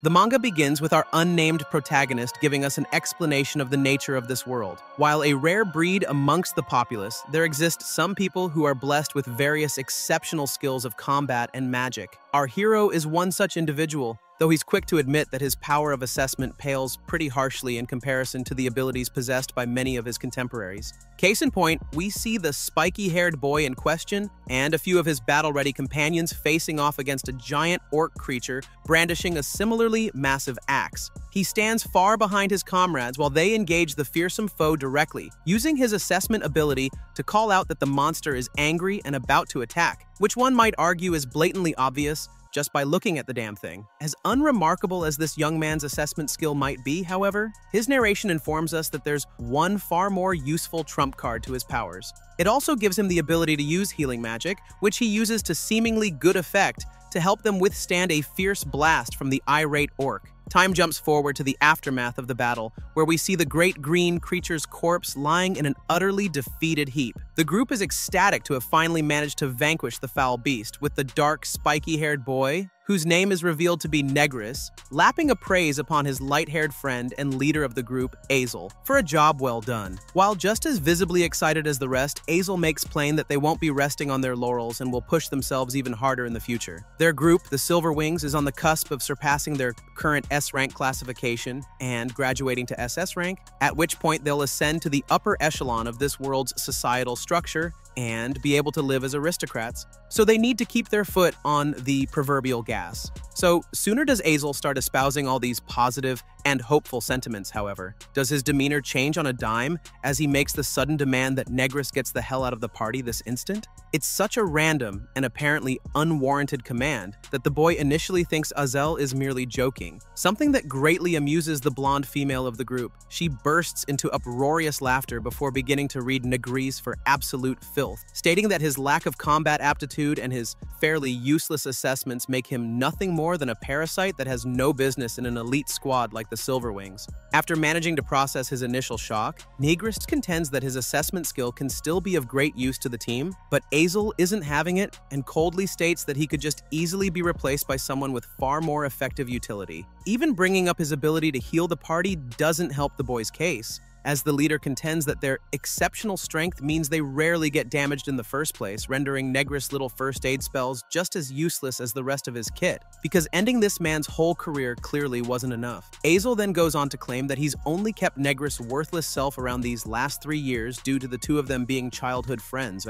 The manga begins with our unnamed protagonist giving us an explanation of the nature of this world. While a rare breed amongst the populace, there exist some people who are blessed with various exceptional skills of combat and magic. Our hero is one such individual, though he's quick to admit that his power of assessment pales pretty harshly in comparison to the abilities possessed by many of his contemporaries. Case in point, we see the spiky-haired boy in question and a few of his battle-ready companions facing off against a giant orc creature brandishing a similarly massive axe. He stands far behind his comrades while they engage the fearsome foe directly, using his assessment ability to call out that the monster is angry and about to attack, which one might argue is blatantly obvious just by looking at the damn thing. As unremarkable as this young man's assessment skill might be, however, his narration informs us that there's one far more useful trump card to his powers. It also gives him the ability to use healing magic, which he uses to seemingly good effect to help them withstand a fierce blast from the irate orc. Time jumps forward to the aftermath of the battle, where we see the great green creature's corpse lying in an utterly defeated heap. The group is ecstatic to have finally managed to vanquish the foul beast, with the dark, spiky-haired boy, whose name is revealed to be Negris, lapping appraise upon his light-haired friend and leader of the group, Azel, for a job well done. While just as visibly excited as the rest, Azel makes plain that they won't be resting on their laurels and will push themselves even harder in the future. Their group, the Silver Wings, is on the cusp of surpassing their current S-rank classification and graduating to SS rank, at which point they'll ascend to the upper echelon of this world's societal structure and be able to live as aristocrats. So they need to keep their foot on the proverbial gas. So sooner does Azel start espousing all these positive and hopeful sentiments, however. Does his demeanor change on a dime as he makes the sudden demand that Negris gets the hell out of the party this instant? It's such a random and apparently unwarranted command that the boy initially thinks Azel is merely joking, something that greatly amuses the blonde female of the group. She bursts into uproarious laughter before beginning to read Negris for absolute filth, stating that his lack of combat aptitude and his fairly useless assessments make him nothing more than a parasite that has no business in an elite squad like the Silver Wings. After managing to process his initial shock, Negris contends that his assessment skill can still be of great use to the team, but Azel isn't having it and coldly states that he could just easily be replaced by someone with far more effective utility. Even bringing up his ability to heal the party doesn't help the boy's case, as the leader contends that their exceptional strength means they rarely get damaged in the first place, rendering Negris' little first aid spells just as useless as the rest of his kit, because ending this man's whole career clearly wasn't enough. Azel then goes on to claim that he's only kept Negris' worthless self around these last 3 years due to the two of them being childhood friends,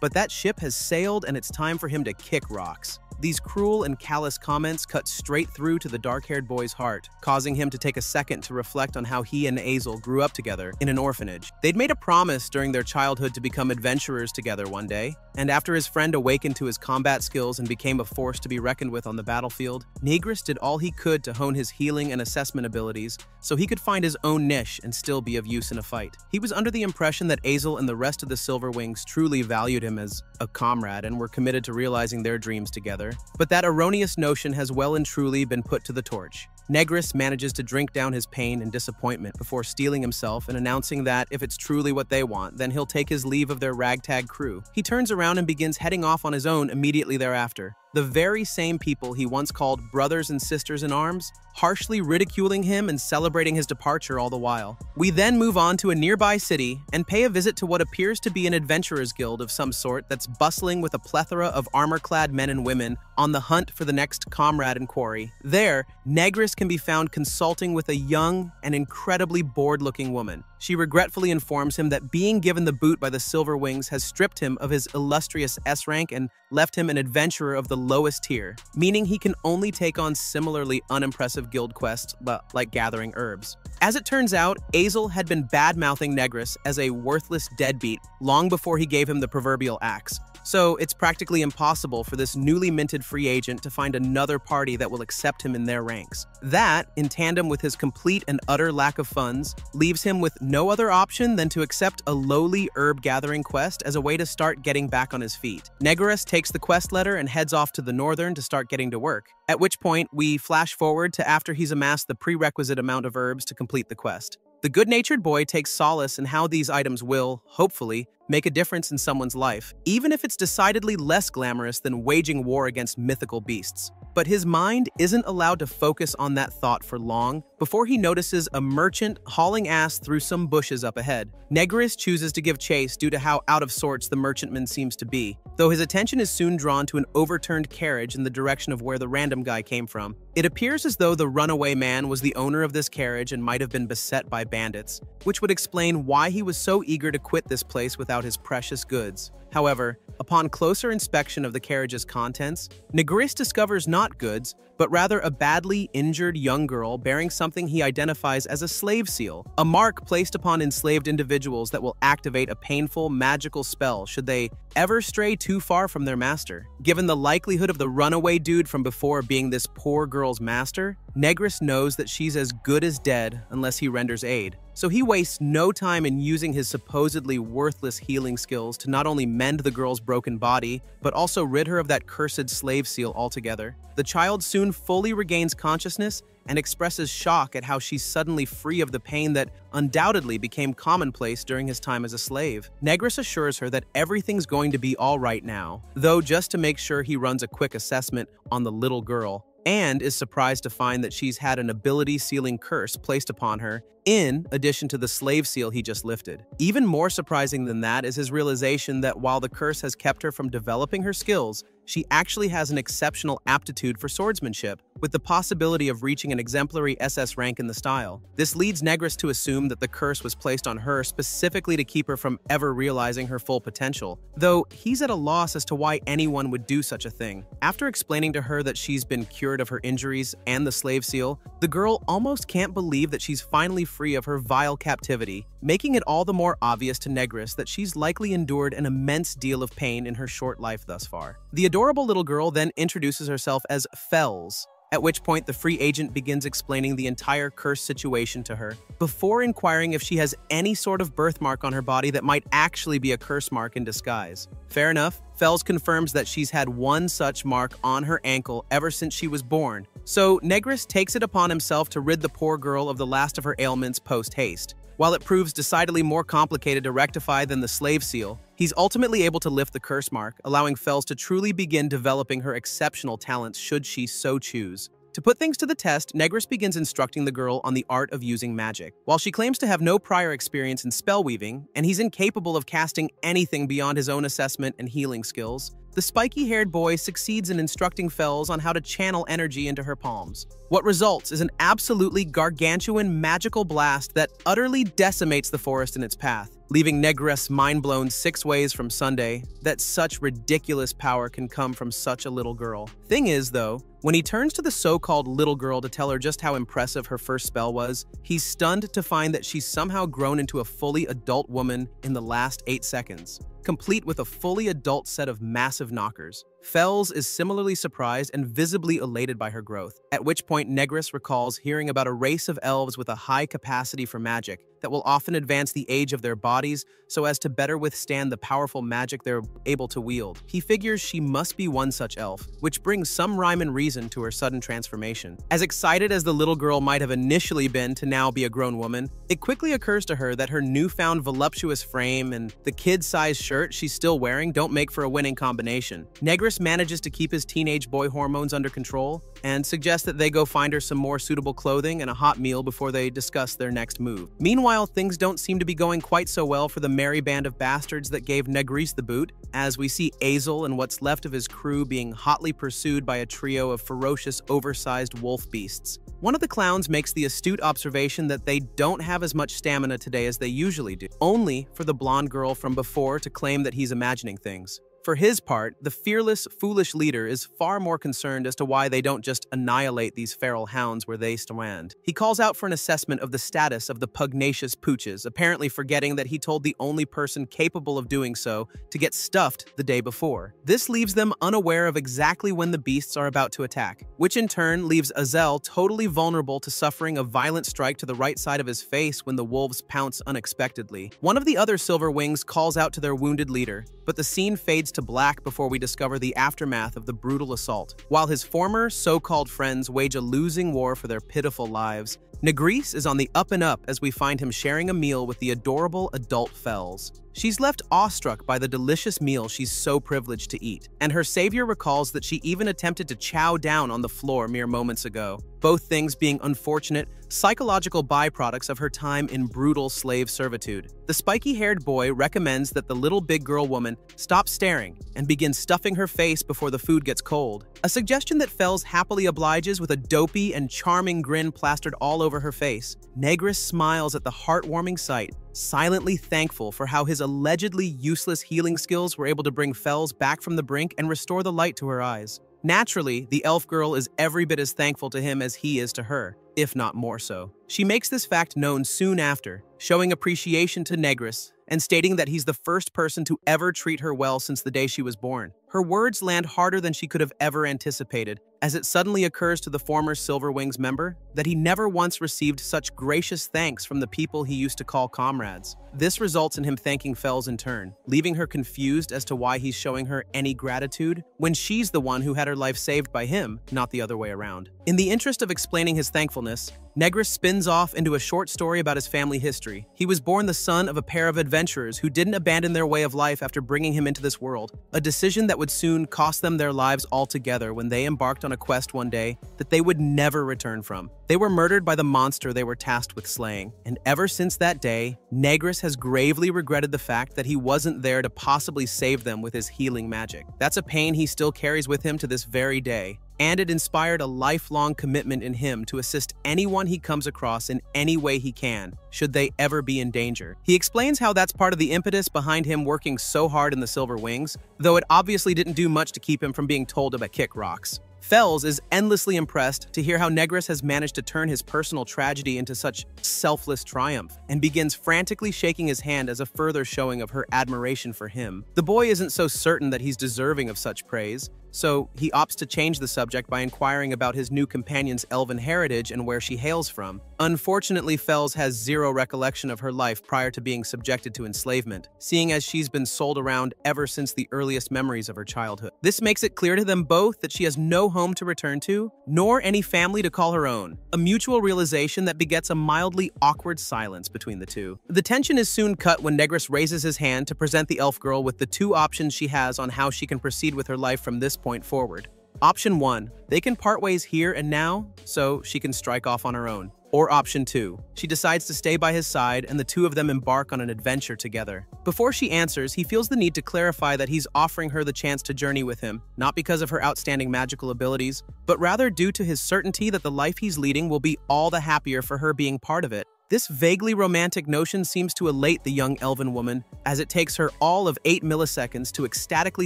but that ship has sailed and it's time for him to kick rocks. These cruel and callous comments cut straight through to the dark-haired boy's heart, causing him to take a second to reflect on how he and Azel grew up together in an orphanage. They'd made a promise during their childhood to become adventurers together one day, and after his friend awakened to his combat skills and became a force to be reckoned with on the battlefield, Negris did all he could to hone his healing and assessment abilities so he could find his own niche and still be of use in a fight. He was under the impression that Azel and the rest of the Silver Wings truly valued him as a comrade and were committed to realizing their dreams together. But that erroneous notion has well and truly been put to the torch. Negris manages to drink down his pain and disappointment before steeling himself and announcing that if it's truly what they want, then he'll take his leave of their ragtag crew. He turns around and begins heading off on his own immediately thereafter. The very same people he once called brothers and sisters in arms, harshly ridiculing him and celebrating his departure all the while. We then move on to a nearby city and pay a visit to what appears to be an adventurers guild of some sort that's bustling with a plethora of armor-clad men and women on the hunt for the next comrade and quarry. There, Negris can be found consulting with a young and incredibly bored-looking woman. She regretfully informs him that being given the boot by the Silver Wings has stripped him of his illustrious S-rank and left him an adventurer of the lowest tier, meaning he can only take on similarly unimpressive guild quests like gathering herbs. As it turns out, Azel had been bad-mouthing Negris as a worthless deadbeat long before he gave him the proverbial axe. So it's practically impossible for this newly minted free agent to find another party that will accept him in their ranks. That, in tandem with his complete and utter lack of funds, leaves him with no other option than to accept a lowly herb-gathering quest as a way to start getting back on his feet. Negris takes the quest letter and heads off to the northern to start getting to work, at which point we flash forward to after he's amassed the prerequisite amount of herbs to complete the quest. The good-natured boy takes solace in how these items will, hopefully, make a difference in someone's life, even if it's decidedly less glamorous than waging war against mythical beasts. But his mind isn't allowed to focus on that thought for long before he notices a merchant hauling ass through some bushes up ahead. Negris chooses to give chase due to how out of sorts the merchantman seems to be, though his attention is soon drawn to an overturned carriage in the direction of where the random guy came from. It appears as though the runaway man was the owner of this carriage and might have been beset by bandits, which would explain why he was so eager to quit this place without his precious goods. However, upon closer inspection of the carriage's contents, Negris discovers not goods, but rather a badly injured young girl bearing something he identifies as a slave seal, a mark placed upon enslaved individuals that will activate a painful, magical spell should they ever stray too far from their master. Given the likelihood of the runaway dude from before being this poor girl's master, Negris knows that she's as good as dead unless he renders aid. So he wastes no time in using his supposedly worthless healing skills to not only mend the girl's broken body, but also rid her of that cursed slave seal altogether. The child soon fully regains consciousness and expresses shock at how she's suddenly free of the pain that undoubtedly became commonplace during his time as a slave. Negris assures her that everything's going to be all right now, though just to make sure he runs a quick assessment on the little girl, and is surprised to find that she's had an ability-sealing curse placed upon her, in addition to the slave seal he just lifted. Even more surprising than that is his realization that while the curse has kept her from developing her skills, she actually has an exceptional aptitude for swordsmanship, with the possibility of reaching an exemplary SS rank in the style. This leads Negris to assume that the curse was placed on her specifically to keep her from ever realizing her full potential, though he's at a loss as to why anyone would do such a thing. After explaining to her that she's been cured of her injuries and the slave seal, the girl almost can't believe that she's finally free of her vile captivity, making it all the more obvious to Negris that she's likely endured an immense deal of pain in her short life thus far. The adorable little girl then introduces herself as Fells, at which point the free agent begins explaining the entire curse situation to her, before inquiring if she has any sort of birthmark on her body that might actually be a curse mark in disguise. Fair enough, Fells confirms that she's had one such mark on her ankle ever since she was born, so Negris takes it upon himself to rid the poor girl of the last of her ailments post-haste. While it proves decidedly more complicated to rectify than the slave seal, he's ultimately able to lift the curse mark, allowing Fells to truly begin developing her exceptional talents should she so choose. To put things to the test, Negris begins instructing the girl on the art of using magic. While she claims to have no prior experience in spell weaving, and he's incapable of casting anything beyond his own assessment and healing skills, the spiky-haired boy succeeds in instructing Fells on how to channel energy into her palms. What results is an absolutely gargantuan magical blast that utterly decimates the forest in its path, leaving Negris mind-blown 6 ways from Sunday that such ridiculous power can come from such a little girl. Thing is, though, when he turns to the so-called little girl to tell her just how impressive her first spell was, he's stunned to find that she's somehow grown into a fully adult woman in the last 8 seconds, complete with a fully adult set of massive knockers. Fells is similarly surprised and visibly elated by her growth, at which point Negris recalls hearing about a race of elves with a high capacity for magic that will often advance the age of their bodies so as to better withstand the powerful magic they're able to wield. He figures she must be one such elf, which brings some rhyme and reason to her sudden transformation. As excited as the little girl might have initially been to now be a grown woman, it quickly occurs to her that her newfound voluptuous frame and the kid-sized shirt she's still wearing don't make for a winning combination. Negris manages to keep his teenage boy hormones under control and suggests that they go find her some more suitable clothing and a hot meal before they discuss their next move. Meanwhile, things don't seem to be going quite so well for the merry band of bastards that gave Negris the boot, as we see Azel and what's left of his crew being hotly pursued by a trio of ferocious, oversized wolf beasts. One of the clowns makes the astute observation that they don't have as much stamina today as they usually do, only for the blonde girl from before to claim that he's imagining things. For his part, the fearless, foolish leader is far more concerned as to why they don't just annihilate these feral hounds where they stand. He calls out for an assessment of the status of the pugnacious pooches, apparently forgetting that he told the only person capable of doing so to get stuffed the day before. This leaves them unaware of exactly when the beasts are about to attack, which in turn leaves Azel totally vulnerable to suffering a violent strike to the right side of his face when the wolves pounce unexpectedly. One of the other Silver Wings calls out to their wounded leader, but the scene fades to black before we discover the aftermath of the brutal assault. While his former so-called friends wage a losing war for their pitiful lives, Negris is on the up and up as we find him sharing a meal with the adorable adult Fells. She's left awestruck by the delicious meal she's so privileged to eat, and her savior recalls that she even attempted to chow down on the floor mere moments ago, both things being unfortunate, psychological byproducts of her time in brutal slave servitude. The spiky-haired boy recommends that the little big girl woman stop staring and begin stuffing her face before the food gets cold, a suggestion that Fells happily obliges with a dopey and charming grin plastered all over her face. Negress smiles at the heartwarming sight, silently thankful for how his allegedly useless healing skills were able to bring Fells back from the brink and restore the light to her eyes. Naturally, the elf girl is every bit as thankful to him as he is to her, if not more so. She makes this fact known soon after, showing appreciation to Negress and stating that he's the first person to ever treat her well since the day she was born. Her words land harder than she could have ever anticipated, as it suddenly occurs to the former Silverwings member that he never once received such gracious thanks from the people he used to call comrades. This results in him thanking Fells in turn, leaving her confused as to why he's showing her any gratitude when she's the one who had her life saved by him, not the other way around. In the interest of explaining his thankfulness, Negress spins off into a short story about his family history. He was born the son of a pair of adventurers who didn't abandon their way of life after bringing him into this world, a decision that would soon cost them their lives altogether when they embarked on a quest one day that they would never return from. They were murdered by the monster they were tasked with slaying, and ever since that day, Negress has gravely regretted the fact that he wasn't there to possibly save them with his healing magic. That's a pain he still carries with him to this very day, and it inspired a lifelong commitment in him to assist anyone he comes across in any way he can, should they ever be in danger. He explains how that's part of the impetus behind him working so hard in the Silverwings, though it obviously didn't do much to keep him from being told to kick rocks. Fells is endlessly impressed to hear how Negress has managed to turn his personal tragedy into such selfless triumph, and begins frantically shaking his hand as a further showing of her admiration for him. The boy isn't so certain that he's deserving of such praise, so he opts to change the subject by inquiring about his new companion's elven heritage and where she hails from. Unfortunately, Fells has zero recollection of her life prior to being subjected to enslavement, seeing as she's been sold around ever since the earliest memories of her childhood. This makes it clear to them both that she has no home to return to, nor any family to call her own, a mutual realization that begets a mildly awkward silence between the two. The tension is soon cut when Negress raises his hand to present the elf girl with the two options she has on how she can proceed with her life from this point forward. Option 1, they can part ways here and now, so she can strike off on her own. Or option 2, she decides to stay by his side and the two of them embark on an adventure together. Before she answers, he feels the need to clarify that he's offering her the chance to journey with him, not because of her outstanding magical abilities, but rather due to his certainty that the life he's leading will be all the happier for her being part of it. This vaguely romantic notion seems to elate the young elven woman, as it takes her all of 8 milliseconds to ecstatically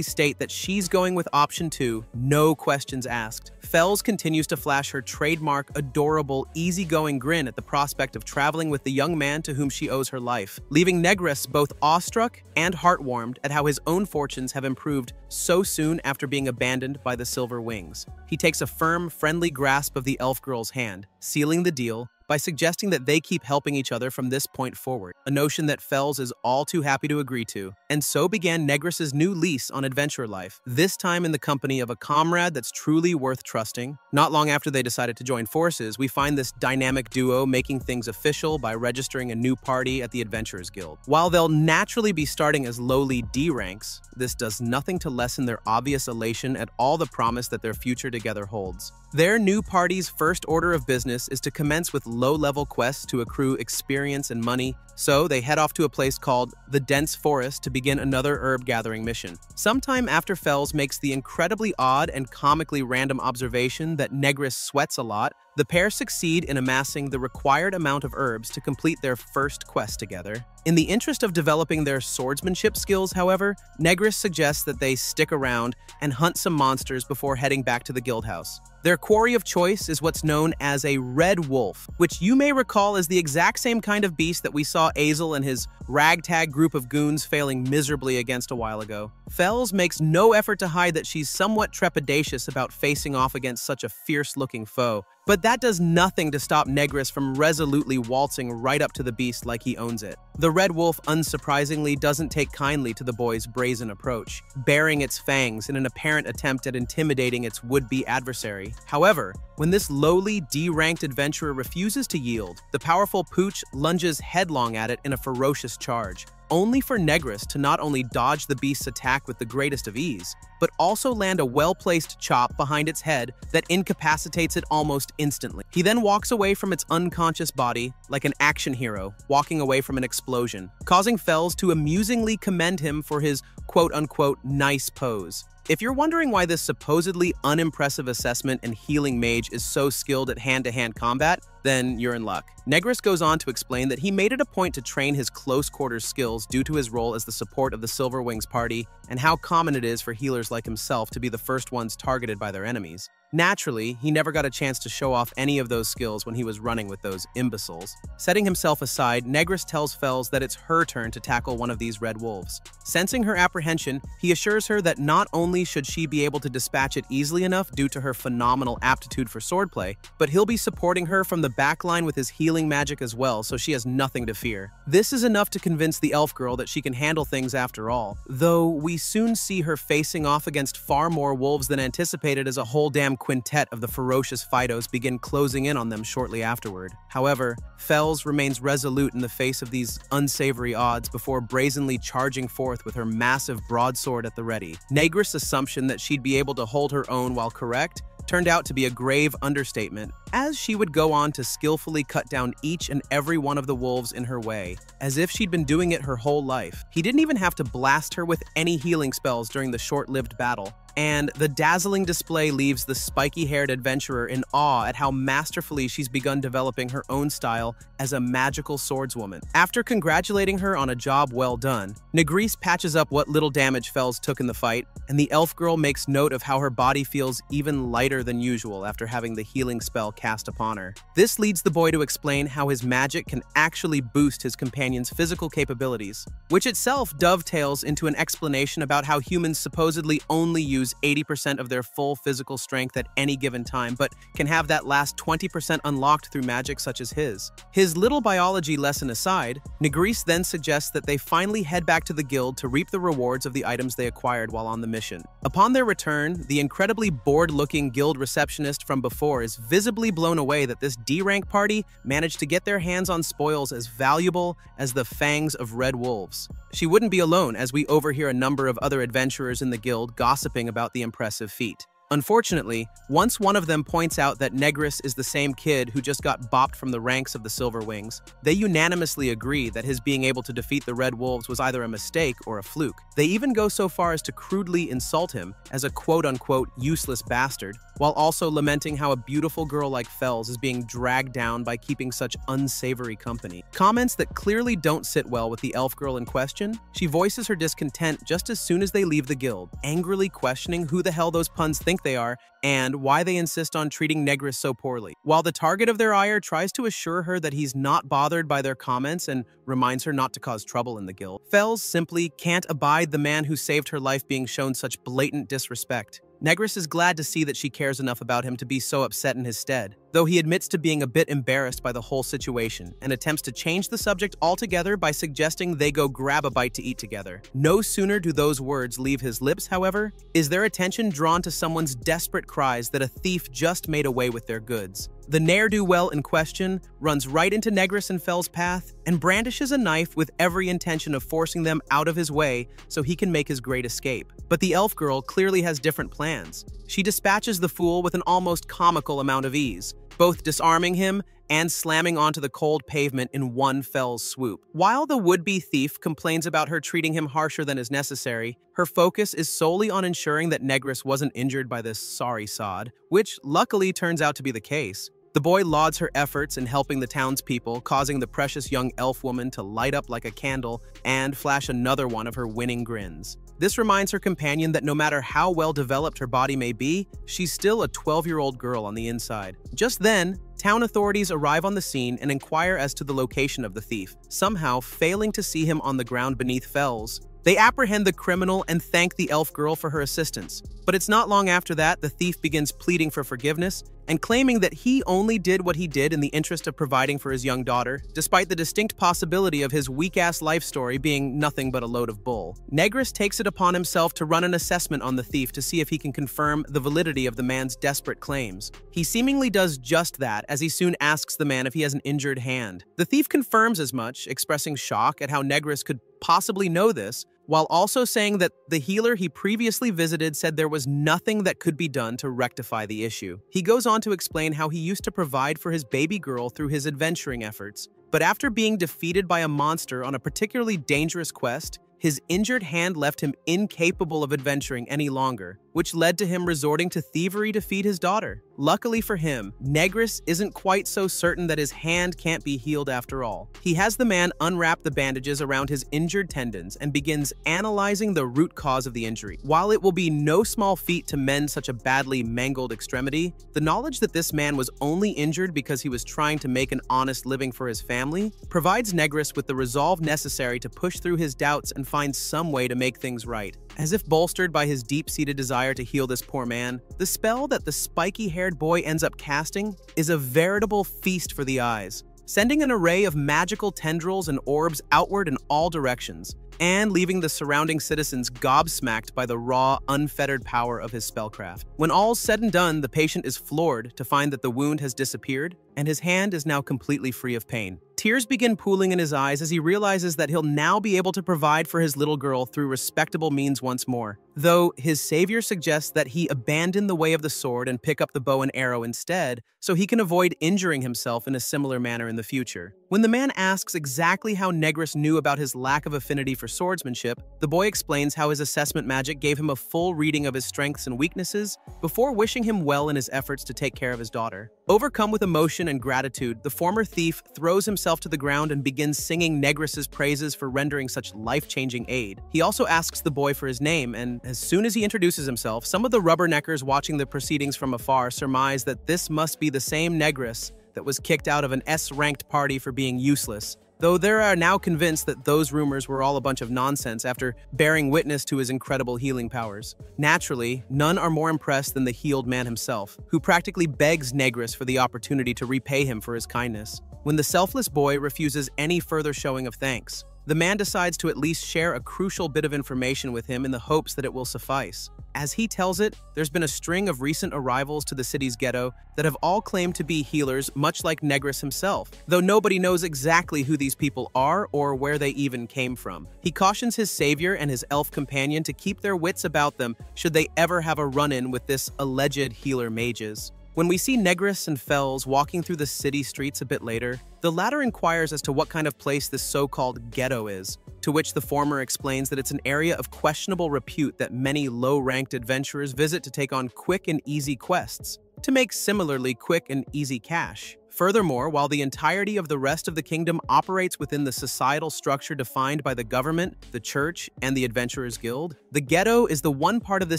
state that she's going with option 2, no questions asked. Fells continues to flash her trademark, adorable, easygoing grin at the prospect of traveling with the young man to whom she owes her life, leaving Negress both awestruck and heartwarmed at how his own fortunes have improved so soon after being abandoned by the Silverwings. He takes a firm, friendly grasp of the elf girl's hand, sealing the deal by suggesting that they keep helping each other from this point forward, a notion that Fells is all too happy to agree to. And so began Negress's new lease on adventure life, this time in the company of a comrade that's truly worth trusting. Not long after they decided to join forces, we find this dynamic duo making things official by registering a new party at the Adventurers Guild. While they'll naturally be starting as lowly D ranks, this does nothing to lessen their obvious elation at all the promise that their future together holds. Their new party's first order of business is to commence with low-level quests to accrue experience and money, so they head off to a place called the Dense Forest to begin another herb-gathering mission. Sometime after Fells makes the incredibly odd and comically random observation that Negress sweats a lot, the pair succeed in amassing the required amount of herbs to complete their first quest together. In the interest of developing their swordsmanship skills, however, Negress suggests that they stick around and hunt some monsters before heading back to the guild house. Their quarry of choice is what's known as a red wolf, which you may recall is the exact same kind of beast that we saw Azel and his ragtag group of goons failing miserably against a while ago. Fells makes no effort to hide that she's somewhat trepidatious about facing off against such a fierce-looking foe, but that does nothing to stop Negress from resolutely waltzing right up to the beast like he owns it. The red wolf, unsurprisingly, doesn't take kindly to the boy's brazen approach, baring its fangs in an apparent attempt at intimidating its would-be adversary. However, when this lowly, D-ranked adventurer refuses to yield, the powerful Pooch lunges headlong at it in a ferocious charge. only for Negress to not only dodge the beast's attack with the greatest of ease, but also land a well-placed chop behind its head that incapacitates it almost instantly. He then walks away from its unconscious body like an action hero walking away from an explosion, causing Fells to amusingly commend him for his quote-unquote nice pose. If you're wondering why this supposedly unimpressive assessment and healing mage is so skilled at hand-to-hand combat, then you're in luck. Negress goes on to explain that he made it a point to train his close-quarters skills due to his role as the support of the Silverwings party and how common it is for healers like himself to be the first ones targeted by their enemies. Naturally, he never got a chance to show off any of those skills when he was running with those imbeciles. Setting himself aside, Negress tells Fells that it's her turn to tackle one of these red wolves. Sensing her apprehension, he assures her that not only should she be able to dispatch it easily enough due to her phenomenal aptitude for swordplay, but he'll be supporting her from the backline with his healing magic as well, so she has nothing to fear. This is enough to convince the elf girl that she can handle things after all, though we soon see her facing off against far more wolves than anticipated as a whole damn quintet of the ferocious Fidos begin closing in on them shortly afterward. However, Fells remains resolute in the face of these unsavory odds before brazenly charging forth with her massive broadsword at the ready. Negress' assumption that she'd be able to hold her own while correct turned out to be a grave understatement, as she would go on to skillfully cut down each and every one of the wolves in her way, as if she'd been doing it her whole life. He didn't even have to blast her with any healing spells during the short-lived battle, and the dazzling display leaves the spiky-haired adventurer in awe at how masterfully she's begun developing her own style as a magical swordswoman. After congratulating her on a job well done, Negress patches up what little damage Fells took in the fight, and the elf girl makes note of how her body feels even lighter than usual after having the healing spell cast upon her. This leads the boy to explain how his magic can actually boost his companion's physical capabilities, which itself dovetails into an explanation about how humans supposedly only use 80% of their full physical strength at any given time, but can have that last 20% unlocked through magic such as his. His little biology lesson aside, Negress then suggests that they finally head back to the guild to reap the rewards of the items they acquired while on the mission. Upon their return, the incredibly bored-looking guild receptionist from before is visibly blown away that this D-rank party managed to get their hands on spoils as valuable as the fangs of red wolves. She wouldn't be alone, as we overhear a number of other adventurers in the guild gossiping about the impressive feat. Unfortunately, once one of them points out that Negress is the same kid who just got bopped from the ranks of the Silverwings, they unanimously agree that his being able to defeat the Red Wolves was either a mistake or a fluke. They even go so far as to crudely insult him as a quote-unquote useless bastard, while also lamenting how a beautiful girl like Fells is being dragged down by keeping such unsavory company. Comments that clearly don't sit well with the elf girl in question. She voices her discontent just as soon as they leave the guild, angrily questioning who the hell those puns think they are and why they insist on treating Negress so poorly. While the target of their ire tries to assure her that he's not bothered by their comments and reminds her not to cause trouble in the guild, Fells simply can't abide the man who saved her life being shown such blatant disrespect. Negress is glad to see that she cares enough about him to be so upset in his stead, though he admits to being a bit embarrassed by the whole situation and attempts to change the subject altogether by suggesting they go grab a bite to eat together. No sooner do those words leave his lips, however, is their attention drawn to someone's desperate cries that a thief just made away with their goods. The ne'er-do-well in question runs right into Negress and Fells' path and brandishes a knife with every intention of forcing them out of his way so he can make his great escape. But the elf girl clearly has different plans. She dispatches the fool with an almost comical amount of ease, both disarming him and slamming onto the cold pavement in one fell swoop. While the would-be thief complains about her treating him harsher than is necessary, her focus is solely on ensuring that Negress wasn't injured by this sorry sod, which luckily turns out to be the case. The boy lauds her efforts in helping the townspeople, causing the precious young elf woman to light up like a candle and flash another one of her winning grins. This reminds her companion that no matter how well developed her body may be, she's still a 12-year-old girl on the inside. Just then, town authorities arrive on the scene and inquire as to the location of the thief, somehow failing to see him on the ground beneath Fells. They apprehend the criminal and thank the elf girl for her assistance. But it's not long after that the thief begins pleading for forgiveness and claiming that he only did what he did in the interest of providing for his young daughter, despite the distinct possibility of his weak-ass life story being nothing but a load of bull. Negris takes it upon himself to run an assessment on the thief to see if he can confirm the validity of the man's desperate claims. He seemingly does just that, as he soon asks the man if he has an injured hand. The thief confirms as much, expressing shock at how Negris could possibly know this, while also saying that the healer he previously visited said there was nothing that could be done to rectify the issue. He goes on to explain how he used to provide for his baby girl through his adventuring efforts, but after being defeated by a monster on a particularly dangerous quest, his injured hand left him incapable of adventuring any longer, which led to him resorting to thievery to feed his daughter. Luckily for him, Negris isn't quite so certain that his hand can't be healed after all. He has the man unwrap the bandages around his injured tendons and begins analyzing the root cause of the injury. While it will be no small feat to mend such a badly mangled extremity, the knowledge that this man was only injured because he was trying to make an honest living for his family provides Negris with the resolve necessary to push through his doubts and find some way to make things right. As if bolstered by his deep-seated desire to heal this poor man, the spell that the spiky-haired boy ends up casting is a veritable feast for the eyes, sending an array of magical tendrils and orbs outward in all directions, and leaving the surrounding citizens gobsmacked by the raw, unfettered power of his spellcraft. When all's said and done, the patient is floored to find that the wound has disappeared, and his hand is now completely free of pain. Tears begin pooling in his eyes as he realizes that he'll now be able to provide for his little girl through respectable means once more. Though his savior suggests that he abandon the way of the sword and pick up the bow and arrow instead, so he can avoid injuring himself in a similar manner in the future. When the man asks exactly how Negris knew about his lack of affinity for swordsmanship, the boy explains how his assessment magic gave him a full reading of his strengths and weaknesses before wishing him well in his efforts to take care of his daughter. Overcome with emotion and gratitude, the former thief throws himself to the ground and begins singing Negris's praises for rendering such life-changing aid. He also asks the boy for his name, and as soon as he introduces himself, some of the rubberneckers watching the proceedings from afar surmise that this must be the same Negris that was kicked out of an S-ranked party for being useless, though they are now convinced that those rumors were all a bunch of nonsense after bearing witness to his incredible healing powers. Naturally, none are more impressed than the healed man himself, who practically begs Negris for the opportunity to repay him for his kindness. When the selfless boy refuses any further showing of thanks, the man decides to at least share a crucial bit of information with him in the hopes that it will suffice. As he tells it, there's been a string of recent arrivals to the city's ghetto that have all claimed to be healers, much like Negris himself, though nobody knows exactly who these people are or where they even came from. He cautions his savior and his elf companion to keep their wits about them should they ever have a run-in with this alleged healer mages. When we see Negris and Fells walking through the city streets a bit later, the latter inquires as to what kind of place this so-called ghetto is, to which the former explains that it's an area of questionable repute that many low-ranked adventurers visit to take on quick and easy quests, to make similarly quick and easy cash. Furthermore, while the entirety of the rest of the kingdom operates within the societal structure defined by the government, the church, and the Adventurers Guild, the ghetto is the one part of the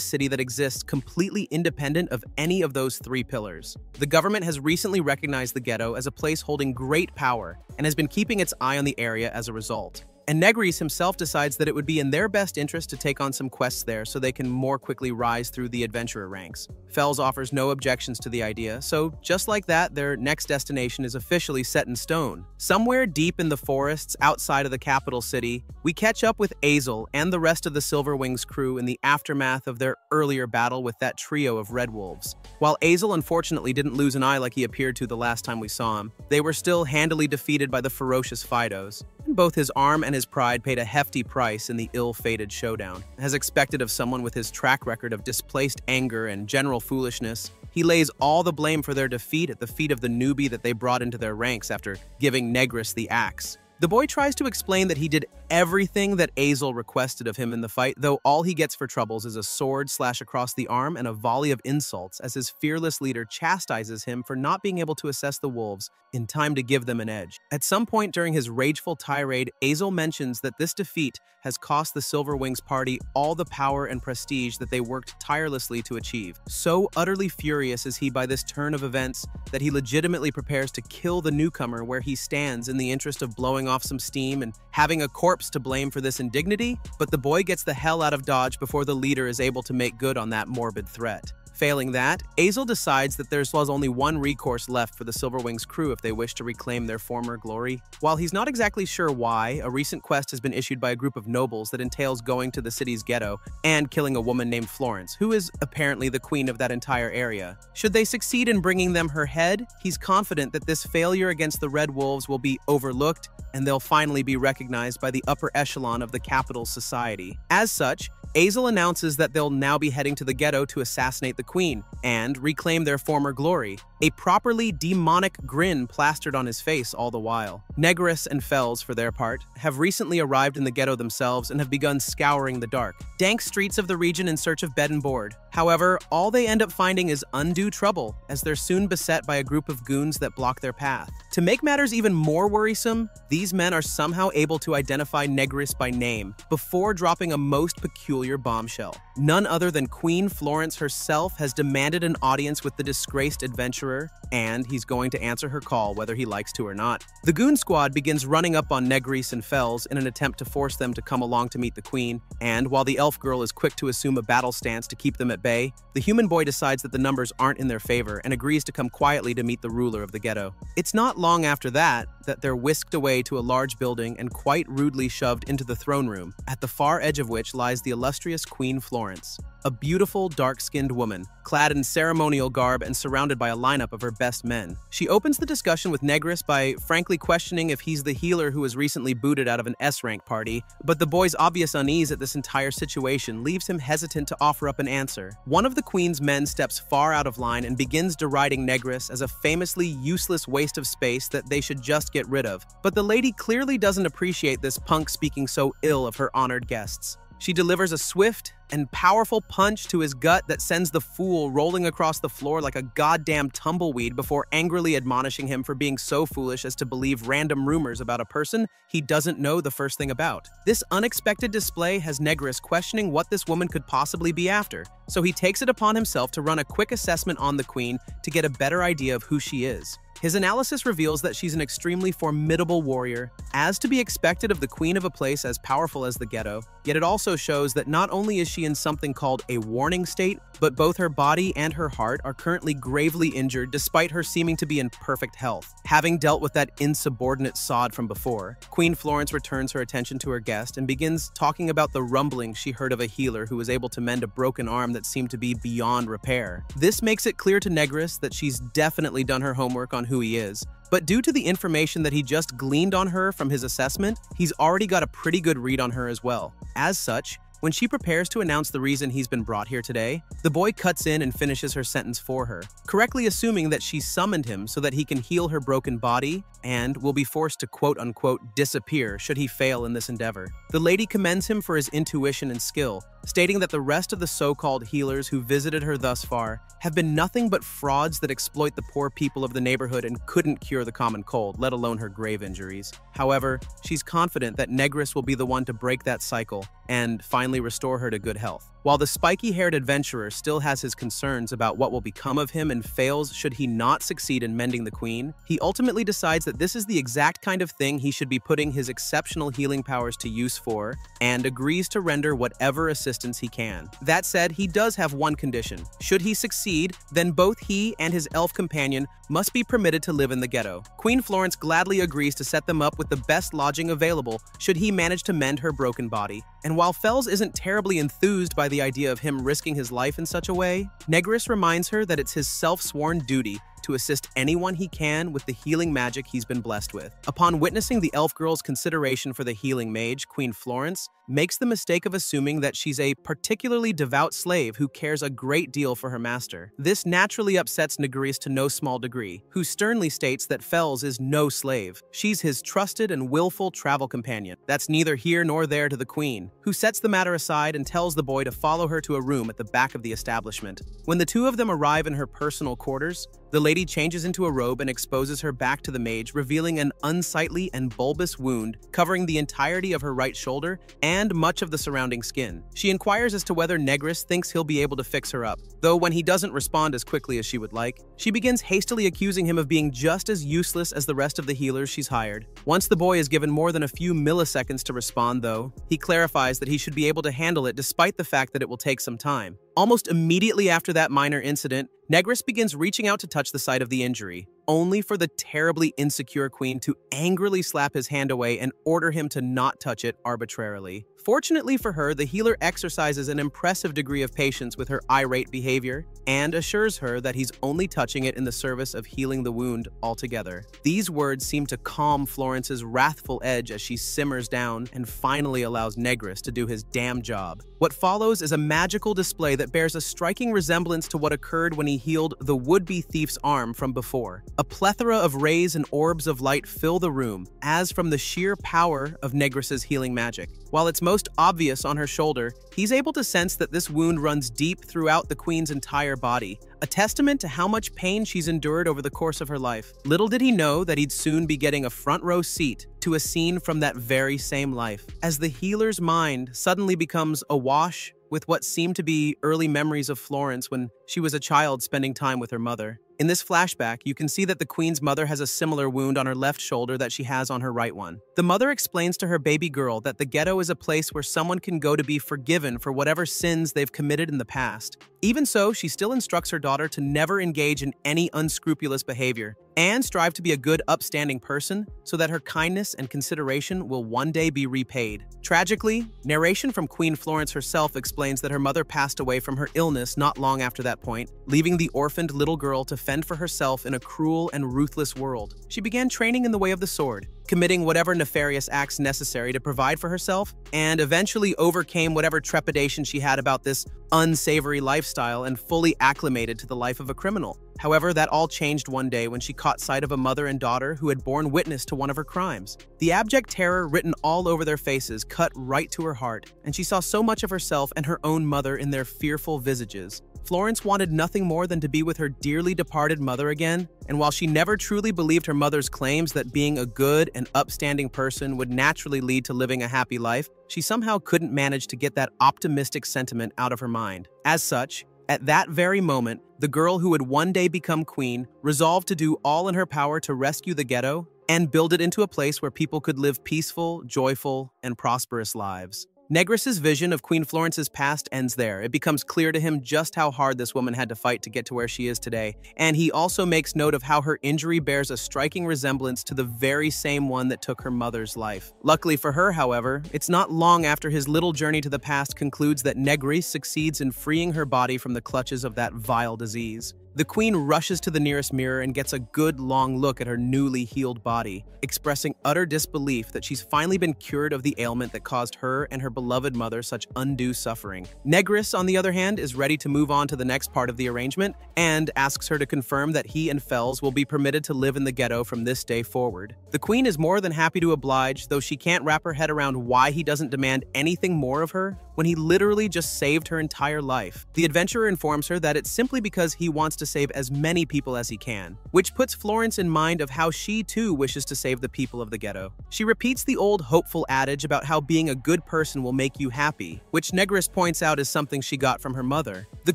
city that exists completely independent of any of those three pillars. The government has recently recognized the ghetto as a place holding great power and has been keeping its eye on the area as a result. And Negris himself decides that it would be in their best interest to take on some quests there so they can more quickly rise through the adventurer ranks. Fells offers no objections to the idea, so just like that, their next destination is officially set in stone. Somewhere deep in the forests outside of the capital city, we catch up with Azel and the rest of the Silverwings crew in the aftermath of their earlier battle with that trio of Red Wolves. While Azel unfortunately didn't lose an eye like he appeared to the last time we saw him, they were still handily defeated by the ferocious Fidos. Both his arm and his pride paid a hefty price in the ill-fated showdown. As expected of someone with his track record of displaced anger and general foolishness, he lays all the blame for their defeat at the feet of the newbie that they brought into their ranks after giving Negris the axe. The boy tries to explain that he did everything that Azel requested of him in the fight, though all he gets for troubles is a sword slash across the arm and a volley of insults as his fearless leader chastises him for not being able to assess the wolves in time to give them an edge. At some point during his rageful tirade, Azel mentions that this defeat has cost the Silverwings party all the power and prestige that they worked tirelessly to achieve. So utterly furious is he by this turn of events that he legitimately prepares to kill the newcomer where he stands in the interest of blowing off some steam and having a corpse to blame for this indignity, but the boy gets the hell out of Dodge before the leader is able to make good on that morbid threat. Failing that, Azel decides that there was only one recourse left for the Silverwings crew if they wish to reclaim their former glory. While he's not exactly sure why, a recent quest has been issued by a group of nobles that entails going to the city's ghetto and killing a woman named Florence, who is apparently the queen of that entire area. Should they succeed in bringing them her head, he's confident that this failure against the Red Wolves will be overlooked and they'll finally be recognized by the upper echelon of the capital's society. As such, Azel announces that they'll now be heading to the ghetto to assassinate the queen and reclaim their former glory, a properly demonic grin plastered on his face all the while. Negris and Fells, for their part, have recently arrived in the ghetto themselves and have begun scouring the dark, dank streets of the region in search of bed and board. However, all they end up finding is undue trouble, as they're soon beset by a group of goons that block their path. To make matters even more worrisome, these men are somehow able to identify Negris by name before dropping a most peculiar bombshell. None other than Queen Florence herself has demanded an audience with the disgraced adventurer, and he's going to answer her call whether he likes to or not. The goon squad begins running up on Negris and Fells in an attempt to force them to come along to meet the queen, and while the elf girl is quick to assume a battle stance to keep them at bay, the human boy decides that the numbers aren't in their favor and agrees to come quietly to meet the ruler of the ghetto. It's not long after that they're whisked away to a large building and quite rudely shoved into the throne room, at the far edge of which lies the illustrious Queen Florence, a beautiful, dark-skinned woman, clad in ceremonial garb and surrounded by a lineup of her best men. She opens the discussion with Negris by frankly questioning if he's the healer who was recently booted out of an S-rank party, but the boy's obvious unease at this entire situation leaves him hesitant to offer up an answer. One of the queen's men steps far out of line and begins deriding Negris as a famously useless waste of space that they should just get rid of, but the lady clearly doesn't appreciate this punk speaking so ill of her honored guests. She delivers a swift and powerful punch to his gut that sends the fool rolling across the floor like a goddamn tumbleweed before angrily admonishing him for being so foolish as to believe random rumors about a person he doesn't know the first thing about. This unexpected display has Negris questioning what this woman could possibly be after, so he takes it upon himself to run a quick assessment on the queen to get a better idea of who she is. His analysis reveals that she's an extremely formidable warrior, as to be expected of the queen of a place as powerful as the ghetto, yet it also shows that not only is she in something called a warning state, but both her body and her heart are currently gravely injured despite her seeming to be in perfect health. Having dealt with that insubordinate sod from before, Queen Florence returns her attention to her guest and begins talking about the rumblings she heard of a healer who was able to mend a broken arm that seemed to be beyond repair. This makes it clear to Negris that she's definitely done her homework on who he is, but due to the information that he just gleaned on her from his assessment, he's already got a pretty good read on her as well. As such, when she prepares to announce the reason he's been brought here today, the boy cuts in and finishes her sentence for her, correctly assuming that she summoned him so that he can heal her broken body and will be forced to quote-unquote disappear should he fail in this endeavor. The lady commends him for his intuition and skill, stating that the rest of the so-called healers who visited her thus far have been nothing but frauds that exploit the poor people of the neighborhood and couldn't cure the common cold, let alone her grave injuries. However, she's confident that Negris will be the one to break that cycle and finally restore her to good health. While the spiky-haired adventurer still has his concerns about what will become of him and fails should he not succeed in mending the queen, he ultimately decides that this is the exact kind of thing he should be putting his exceptional healing powers to use for, and agrees to render whatever assistance he can. That said, he does have one condition. Should he succeed, then both he and his elf companion must be permitted to live in the ghetto. Queen Florence gladly agrees to set them up with the best lodging available should he manage to mend her broken body. And while Fells isn't terribly enthused by the idea of him risking his life in such a way, Negris reminds her that it's his self-sworn duty to assist anyone he can with the healing magic he's been blessed with. Upon witnessing the elf girl's consideration for the healing mage, Queen Florence makes the mistake of assuming that she's a particularly devout slave who cares a great deal for her master. This naturally upsets Negris to no small degree, who sternly states that Fells is no slave. She's his trusted and willful travel companion. That's neither here nor there to the queen, who sets the matter aside and tells the boy to follow her to a room at the back of the establishment. When the two of them arrive in her personal quarters, the lady changes into a robe and exposes her back to the mage, revealing an unsightly and bulbous wound covering the entirety of her right shoulder and much of the surrounding skin. She inquires as to whether Negris thinks he'll be able to fix her up, though when he doesn't respond as quickly as she would like, she begins hastily accusing him of being just as useless as the rest of the healers she's hired. Once the boy is given more than a few milliseconds to respond, though, he clarifies that he should be able to handle it despite the fact that it will take some time. Almost immediately after that minor incident, Negris begins reaching out to touch the site of the injury, only for the terribly insecure queen to angrily slap his hand away and order him to not touch it arbitrarily. Fortunately for her, the healer exercises an impressive degree of patience with her irate behavior and assures her that he's only touching it in the service of healing the wound altogether. These words seem to calm Florence's wrathful edge as she simmers down and finally allows Negris to do his damn job. What follows is a magical display that bears a striking resemblance to what occurred when he healed the would-be thief's arm from before. A plethora of rays and orbs of light fill the room, as from the sheer power of Negris's healing magic. While it's most obvious on her shoulder, he's able to sense that this wound runs deep throughout the queen's entire body, a testament to how much pain she's endured over the course of her life. Little did he know that he'd soon be getting a front-row seat to a scene from that very same life, as the healer's mind suddenly becomes awash with what seemed to be early memories of Florence when she was a child spending time with her mother. In this flashback, you can see that the queen's mother has a similar wound on her left shoulder that she has on her right one. The mother explains to her baby girl that the ghetto is a place where someone can go to be forgiven for whatever sins they've committed in the past. Even so, she still instructs her daughter to never engage in any unscrupulous behavior and strive to be a good, upstanding person so that her kindness and consideration will one day be repaid. Tragically, narration from Queen Florence herself explains that her mother passed away from her illness not long after that point, leaving the orphaned little girl to fend for herself in a cruel and ruthless world. She began training in the way of the sword, committing whatever nefarious acts necessary to provide for herself, and eventually overcame whatever trepidation she had about this unsavory lifestyle and fully acclimated to the life of a criminal. However, that all changed one day when she caught sight of a mother and daughter who had borne witness to one of her crimes. The abject terror written all over their faces cut right to her heart, and she saw so much of herself and her own mother in their fearful visages. Florence wanted nothing more than to be with her dearly departed mother again, and while she never truly believed her mother's claims that being a good and upstanding person would naturally lead to living a happy life, she somehow couldn't manage to get that optimistic sentiment out of her mind. As such, at that very moment, the girl who would one day become queen resolved to do all in her power to rescue the ghetto and build it into a place where people could live peaceful, joyful, and prosperous lives. Negris's vision of Queen Florence's past ends there. It becomes clear to him just how hard this woman had to fight to get to where she is today, and he also makes note of how her injury bears a striking resemblance to the very same one that took her mother's life. Luckily for her, however, it's not long after his little journey to the past concludes that Negris succeeds in freeing her body from the clutches of that vile disease. The queen rushes to the nearest mirror and gets a good long look at her newly healed body, expressing utter disbelief that she's finally been cured of the ailment that caused her and her beloved mother such undue suffering. Negris, on the other hand, is ready to move on to the next part of the arrangement and asks her to confirm that he and Fels will be permitted to live in the ghetto from this day forward. The queen is more than happy to oblige, though she can't wrap her head around why he doesn't demand anything more of her when he literally just saved her entire life. The adventurer informs her that it's simply because he wants to save as many people as he can, which puts Florence in mind of how she too wishes to save the people of the ghetto. She repeats the old hopeful adage about how being a good person will make you happy, which Negris points out is something she got from her mother. The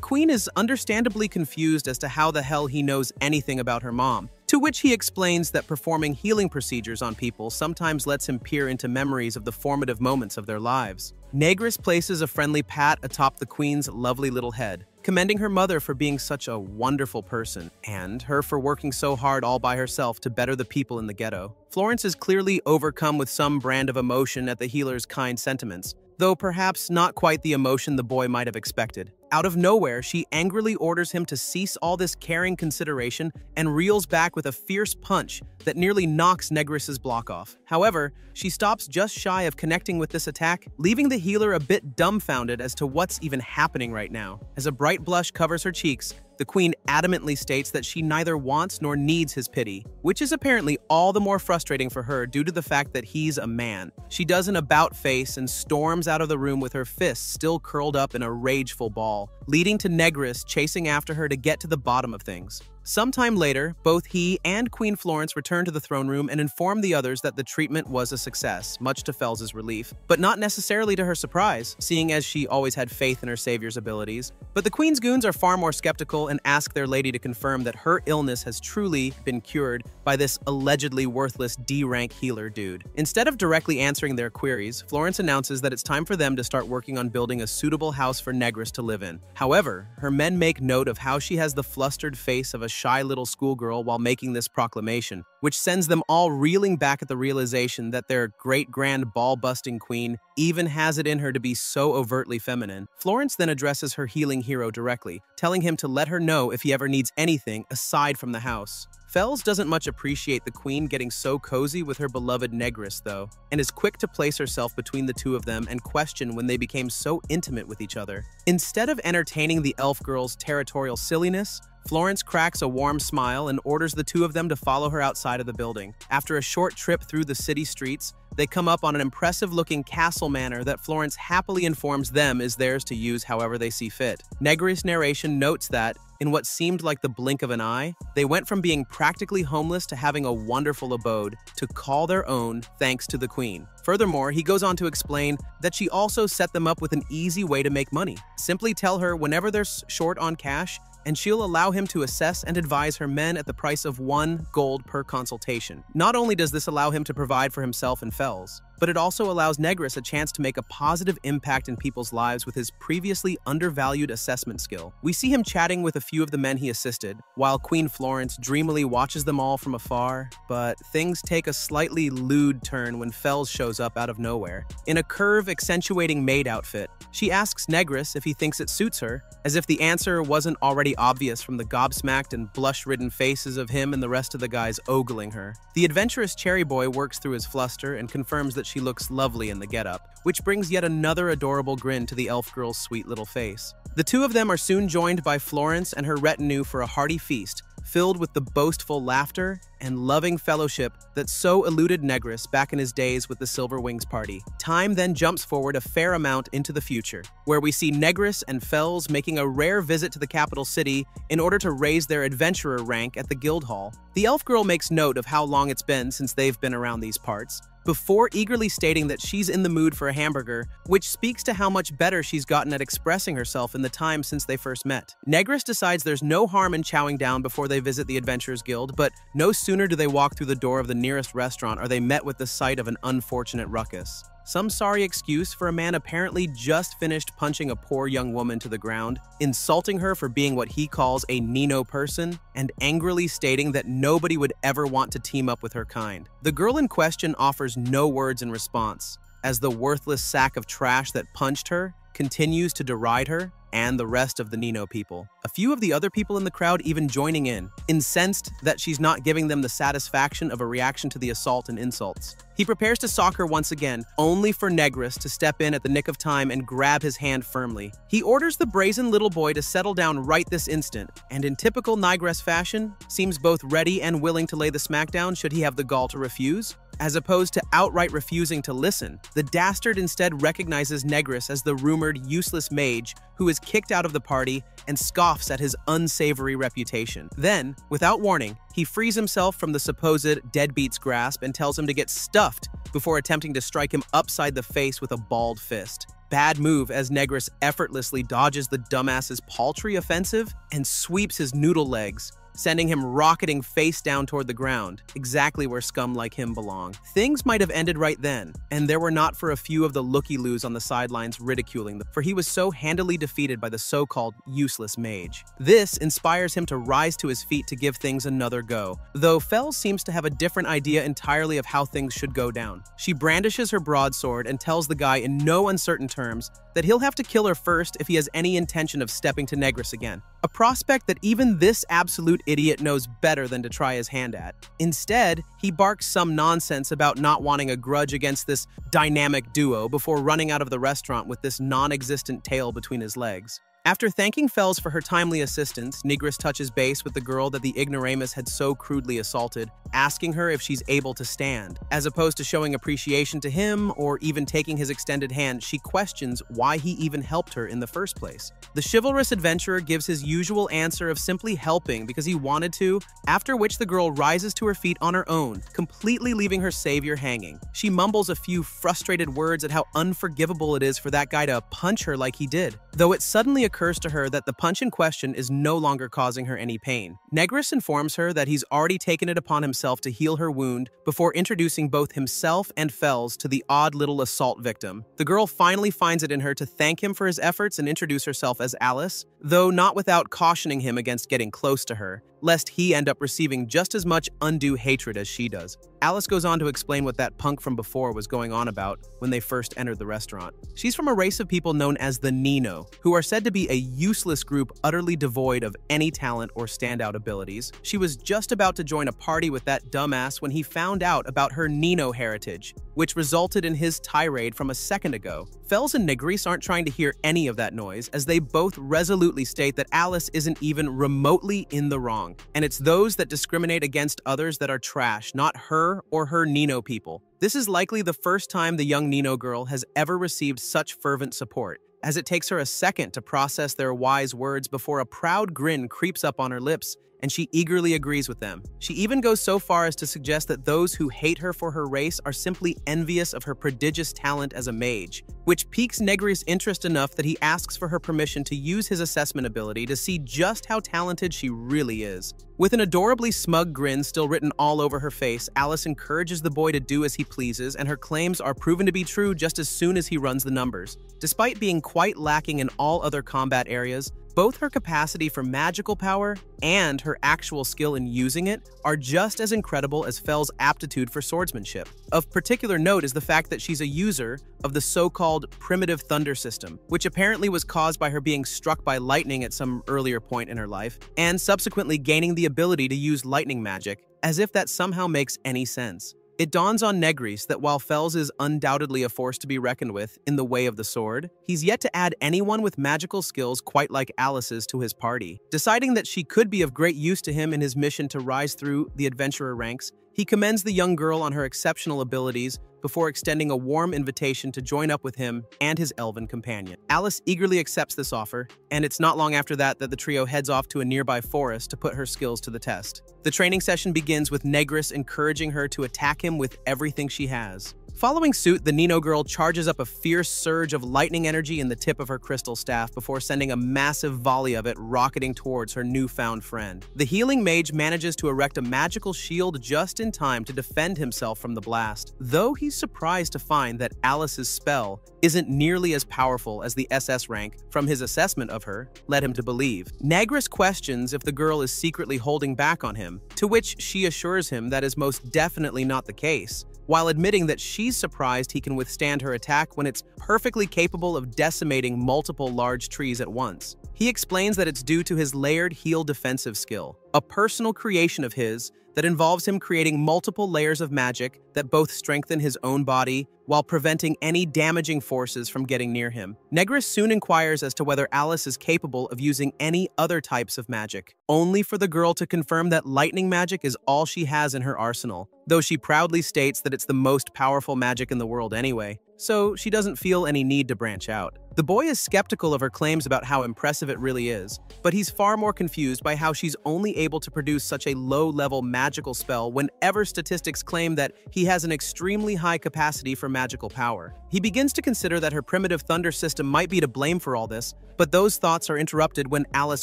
queen is understandably confused as to how the hell he knows anything about her mom, to which he explains that performing healing procedures on people sometimes lets him peer into memories of the formative moments of their lives. Negris places a friendly pat atop the queen's lovely little head, commending her mother for being such a wonderful person, and her for working so hard all by herself to better the people in the ghetto. Florence is clearly overcome with some brand of emotion at the healer's kind sentiments, though perhaps not quite the emotion the boy might have expected. Out of nowhere, she angrily orders him to cease all this caring consideration and reels back with a fierce punch that nearly knocks Negris's block off. However, she stops just shy of connecting with this attack, leaving the healer a bit dumbfounded as to what's even happening right now. As a bright blush covers her cheeks, the queen adamantly states that she neither wants nor needs his pity, which is apparently all the more frustrating for her due to the fact that he's a man. She does an about-face and storms out of the room with her fists still curled up in a rageful ball, leading to Negris chasing after her to get to the bottom of things. Sometime later, both he and Queen Florence return to the throne room and inform the others that the treatment was a success, much to Fell's relief, but not necessarily to her surprise, seeing as she always had faith in her savior's abilities. But the Queen's goons are far more skeptical and ask their lady to confirm that her illness has truly been cured by this allegedly worthless D-rank healer dude. Instead of directly answering their queries, Florence announces that it's time for them to start working on building a suitable house for Negress to live in. However, her men make note of how she has the flustered face of a shy little schoolgirl while making this proclamation, which sends them all reeling back at the realization that their great-grand ball-busting queen even has it in her to be so overtly feminine. Florence then addresses her healing hero directly, telling him to let her know if he ever needs anything aside from the house. Fels doesn't much appreciate the queen getting so cozy with her beloved Negress, though, and is quick to place herself between the two of them and question when they became so intimate with each other. Instead of entertaining the elf girl's territorial silliness, Florence cracks a warm smile and orders the two of them to follow her outside of the building. After a short trip through the city streets, they come up on an impressive-looking castle manor that Florence happily informs them is theirs to use however they see fit. Negress' narration notes that, in what seemed like the blink of an eye, they went from being practically homeless to having a wonderful abode to call their own thanks to the queen. Furthermore, he goes on to explain that she also set them up with an easy way to make money. Simply tell her whenever they're short on cash, and she'll allow him to assess and advise her men at the price of 1 gold per consultation. Not only does this allow him to provide for himself and Fels, but it also allows Negress a chance to make a positive impact in people's lives with his previously undervalued assessment skill. We see him chatting with a few of the men he assisted, while Queen Florence dreamily watches them all from afar, but things take a slightly lewd turn when Fels shows up out of nowhere. In a curve-accentuating maid outfit, she asks Negress if he thinks it suits her, as if the answer wasn't already obvious from the gobsmacked and blush-ridden faces of him and the rest of the guys ogling her. The adventurous cherry boy works through his fluster and confirms that she looks lovely in the getup, which brings yet another adorable grin to the elf girl's sweet little face. The two of them are soon joined by Florence and her retinue for a hearty feast, filled with the boastful laughter and loving fellowship that so eluded Negress back in his days with the Silver Wings party. Time then jumps forward a fair amount into the future, where we see Negress and Fels making a rare visit to the capital city in order to raise their adventurer rank at the guild hall. The elf girl makes note of how long it's been since they've been around these parts, before eagerly stating that she's in the mood for a hamburger, which speaks to how much better she's gotten at expressing herself in the time since they first met. Negress decides there's no harm in chowing down before they visit the Adventurers Guild, but no sooner do they walk through the door of the nearest restaurant are they met with the sight of an unfortunate ruckus. Some sorry excuse for a man apparently just finished punching a poor young woman to the ground, insulting her for being what he calls a Nino person, and angrily stating that nobody would ever want to team up with her kind. The girl in question offers no words in response, as the worthless sack of trash that punched her continues to deride her and the rest of the Nino people. A few of the other people in the crowd even joining in, incensed that she's not giving them the satisfaction of a reaction to the assault and insults. He prepares to sock her once again, only for Negress to step in at the nick of time and grab his hand firmly. He orders the brazen little boy to settle down right this instant, and in typical Negress fashion, seems both ready and willing to lay the smackdown should he have the gall to refuse. As opposed to outright refusing to listen, the dastard instead recognizes Negress as the rumored useless mage who is kicked out of the party and scoffs at his unsavory reputation. Then, without warning, he frees himself from the supposed deadbeat's grasp and tells him to get stuffed before attempting to strike him upside the face with a balled fist. Bad move as Negress effortlessly dodges the dumbass's paltry offensive and sweeps his noodle legs, sending him rocketing face down toward the ground, exactly where scum like him belong. Things might have ended right then, and there were not for a few of the looky-loos on the sidelines ridiculing them, for he was so handily defeated by the so-called useless mage. This inspires him to rise to his feet to give things another go, though Fels seems to have a different idea entirely of how things should go down. She brandishes her broadsword and tells the guy in no uncertain terms that he'll have to kill her first if he has any intention of stepping to Negress again, a prospect that even this absolute idiot knows better than to try his hand at. Instead, he barks some nonsense about not wanting a grudge against this dynamic duo before running out of the restaurant with this non-existent tail between his legs. After thanking Fels for her timely assistance, Negris touches base with the girl that the ignoramus had so crudely assaulted, asking her if she's able to stand. As opposed to showing appreciation to him or even taking his extended hand, she questions why he even helped her in the first place. The chivalrous adventurer gives his usual answer of simply helping because he wanted to, after which the girl rises to her feet on her own, completely leaving her savior hanging. She mumbles a few frustrated words at how unforgivable it is for that guy to punch her like he did, though it suddenly occurs to her that the punch in question is no longer causing her any pain. Negris informs her that he's already taken it upon himself to heal her wound before introducing both himself and Fels to the odd little assault victim. The girl finally finds it in her to thank him for his efforts and introduce herself as Alice, though not without cautioning him against getting close to her, lest he end up receiving just as much undue hatred as she does. Alice goes on to explain what that punk from before was going on about when they first entered the restaurant. She's from a race of people known as the Nino, who are said to be a useless group utterly devoid of any talent or standout abilities. She was just about to join a party with that dumbass when he found out about her Nino heritage, which resulted in his tirade from a second ago. Fels and Negris aren't trying to hear any of that noise, as they both resolutely state that Alice isn't even remotely in the wrong, and it's those that discriminate against others that are trash, not her or her Nino people. This is likely the first time the young Nino girl has ever received such fervent support, as it takes her a second to process their wise words before a proud grin creeps up on her lips, and she eagerly agrees with them. She even goes so far as to suggest that those who hate her for her race are simply envious of her prodigious talent as a mage, which piques Negris' interest enough that he asks for her permission to use his assessment ability to see just how talented she really is. With an adorably smug grin still written all over her face, Alice encourages the boy to do as he pleases, and her claims are proven to be true just as soon as he runs the numbers. Despite being quite lacking in all other combat areas, both her capacity for magical power and her actual skill in using it are just as incredible as Fel's aptitude for swordsmanship. Of particular note is the fact that she's a user of the so-called primitive thunder system, which apparently was caused by her being struck by lightning at some earlier point in her life, and subsequently gaining the ability to use lightning magic, as if that somehow makes any sense. It dawns on Negris that while Fels is undoubtedly a force to be reckoned with in the way of the sword, he's yet to add anyone with magical skills quite like Alice's to his party. Deciding that she could be of great use to him in his mission to rise through the adventurer ranks, he commends the young girl on her exceptional abilities before extending a warm invitation to join up with him and his elven companion. Alice eagerly accepts this offer, and it's not long after that that the trio heads off to a nearby forest to put her skills to the test. The training session begins with Negris encouraging her to attack him with everything she has. Following suit, the Nino girl charges up a fierce surge of lightning energy in the tip of her crystal staff before sending a massive volley of it rocketing towards her newfound friend. The healing mage manages to erect a magical shield just in time to defend himself from the blast, though he's surprised to find that Alice's spell isn't nearly as powerful as the SS rank from his assessment of her led him to believe. Negris questions if the girl is secretly holding back on him, to which she assures him that is most definitely not the case, while admitting that she's surprised he can withstand her attack when it's perfectly capable of decimating multiple large trees at once. He explains that it's due to his layered heal defensive skill, a personal creation of his that involves him creating multiple layers of magic that both strengthen his own body while preventing any damaging forces from getting near him. Negris soon inquires as to whether Alice is capable of using any other types of magic, only for the girl to confirm that lightning magic is all she has in her arsenal, though she proudly states that it's the most powerful magic in the world anyway, so she doesn't feel any need to branch out. The boy is skeptical of her claims about how impressive it really is, but he's far more confused by how she's only able to produce such a low-level magical spell whenever statistics claim that he has an extremely high capacity for magical power. He begins to consider that her primitive thunder system might be to blame for all this, but those thoughts are interrupted when Alice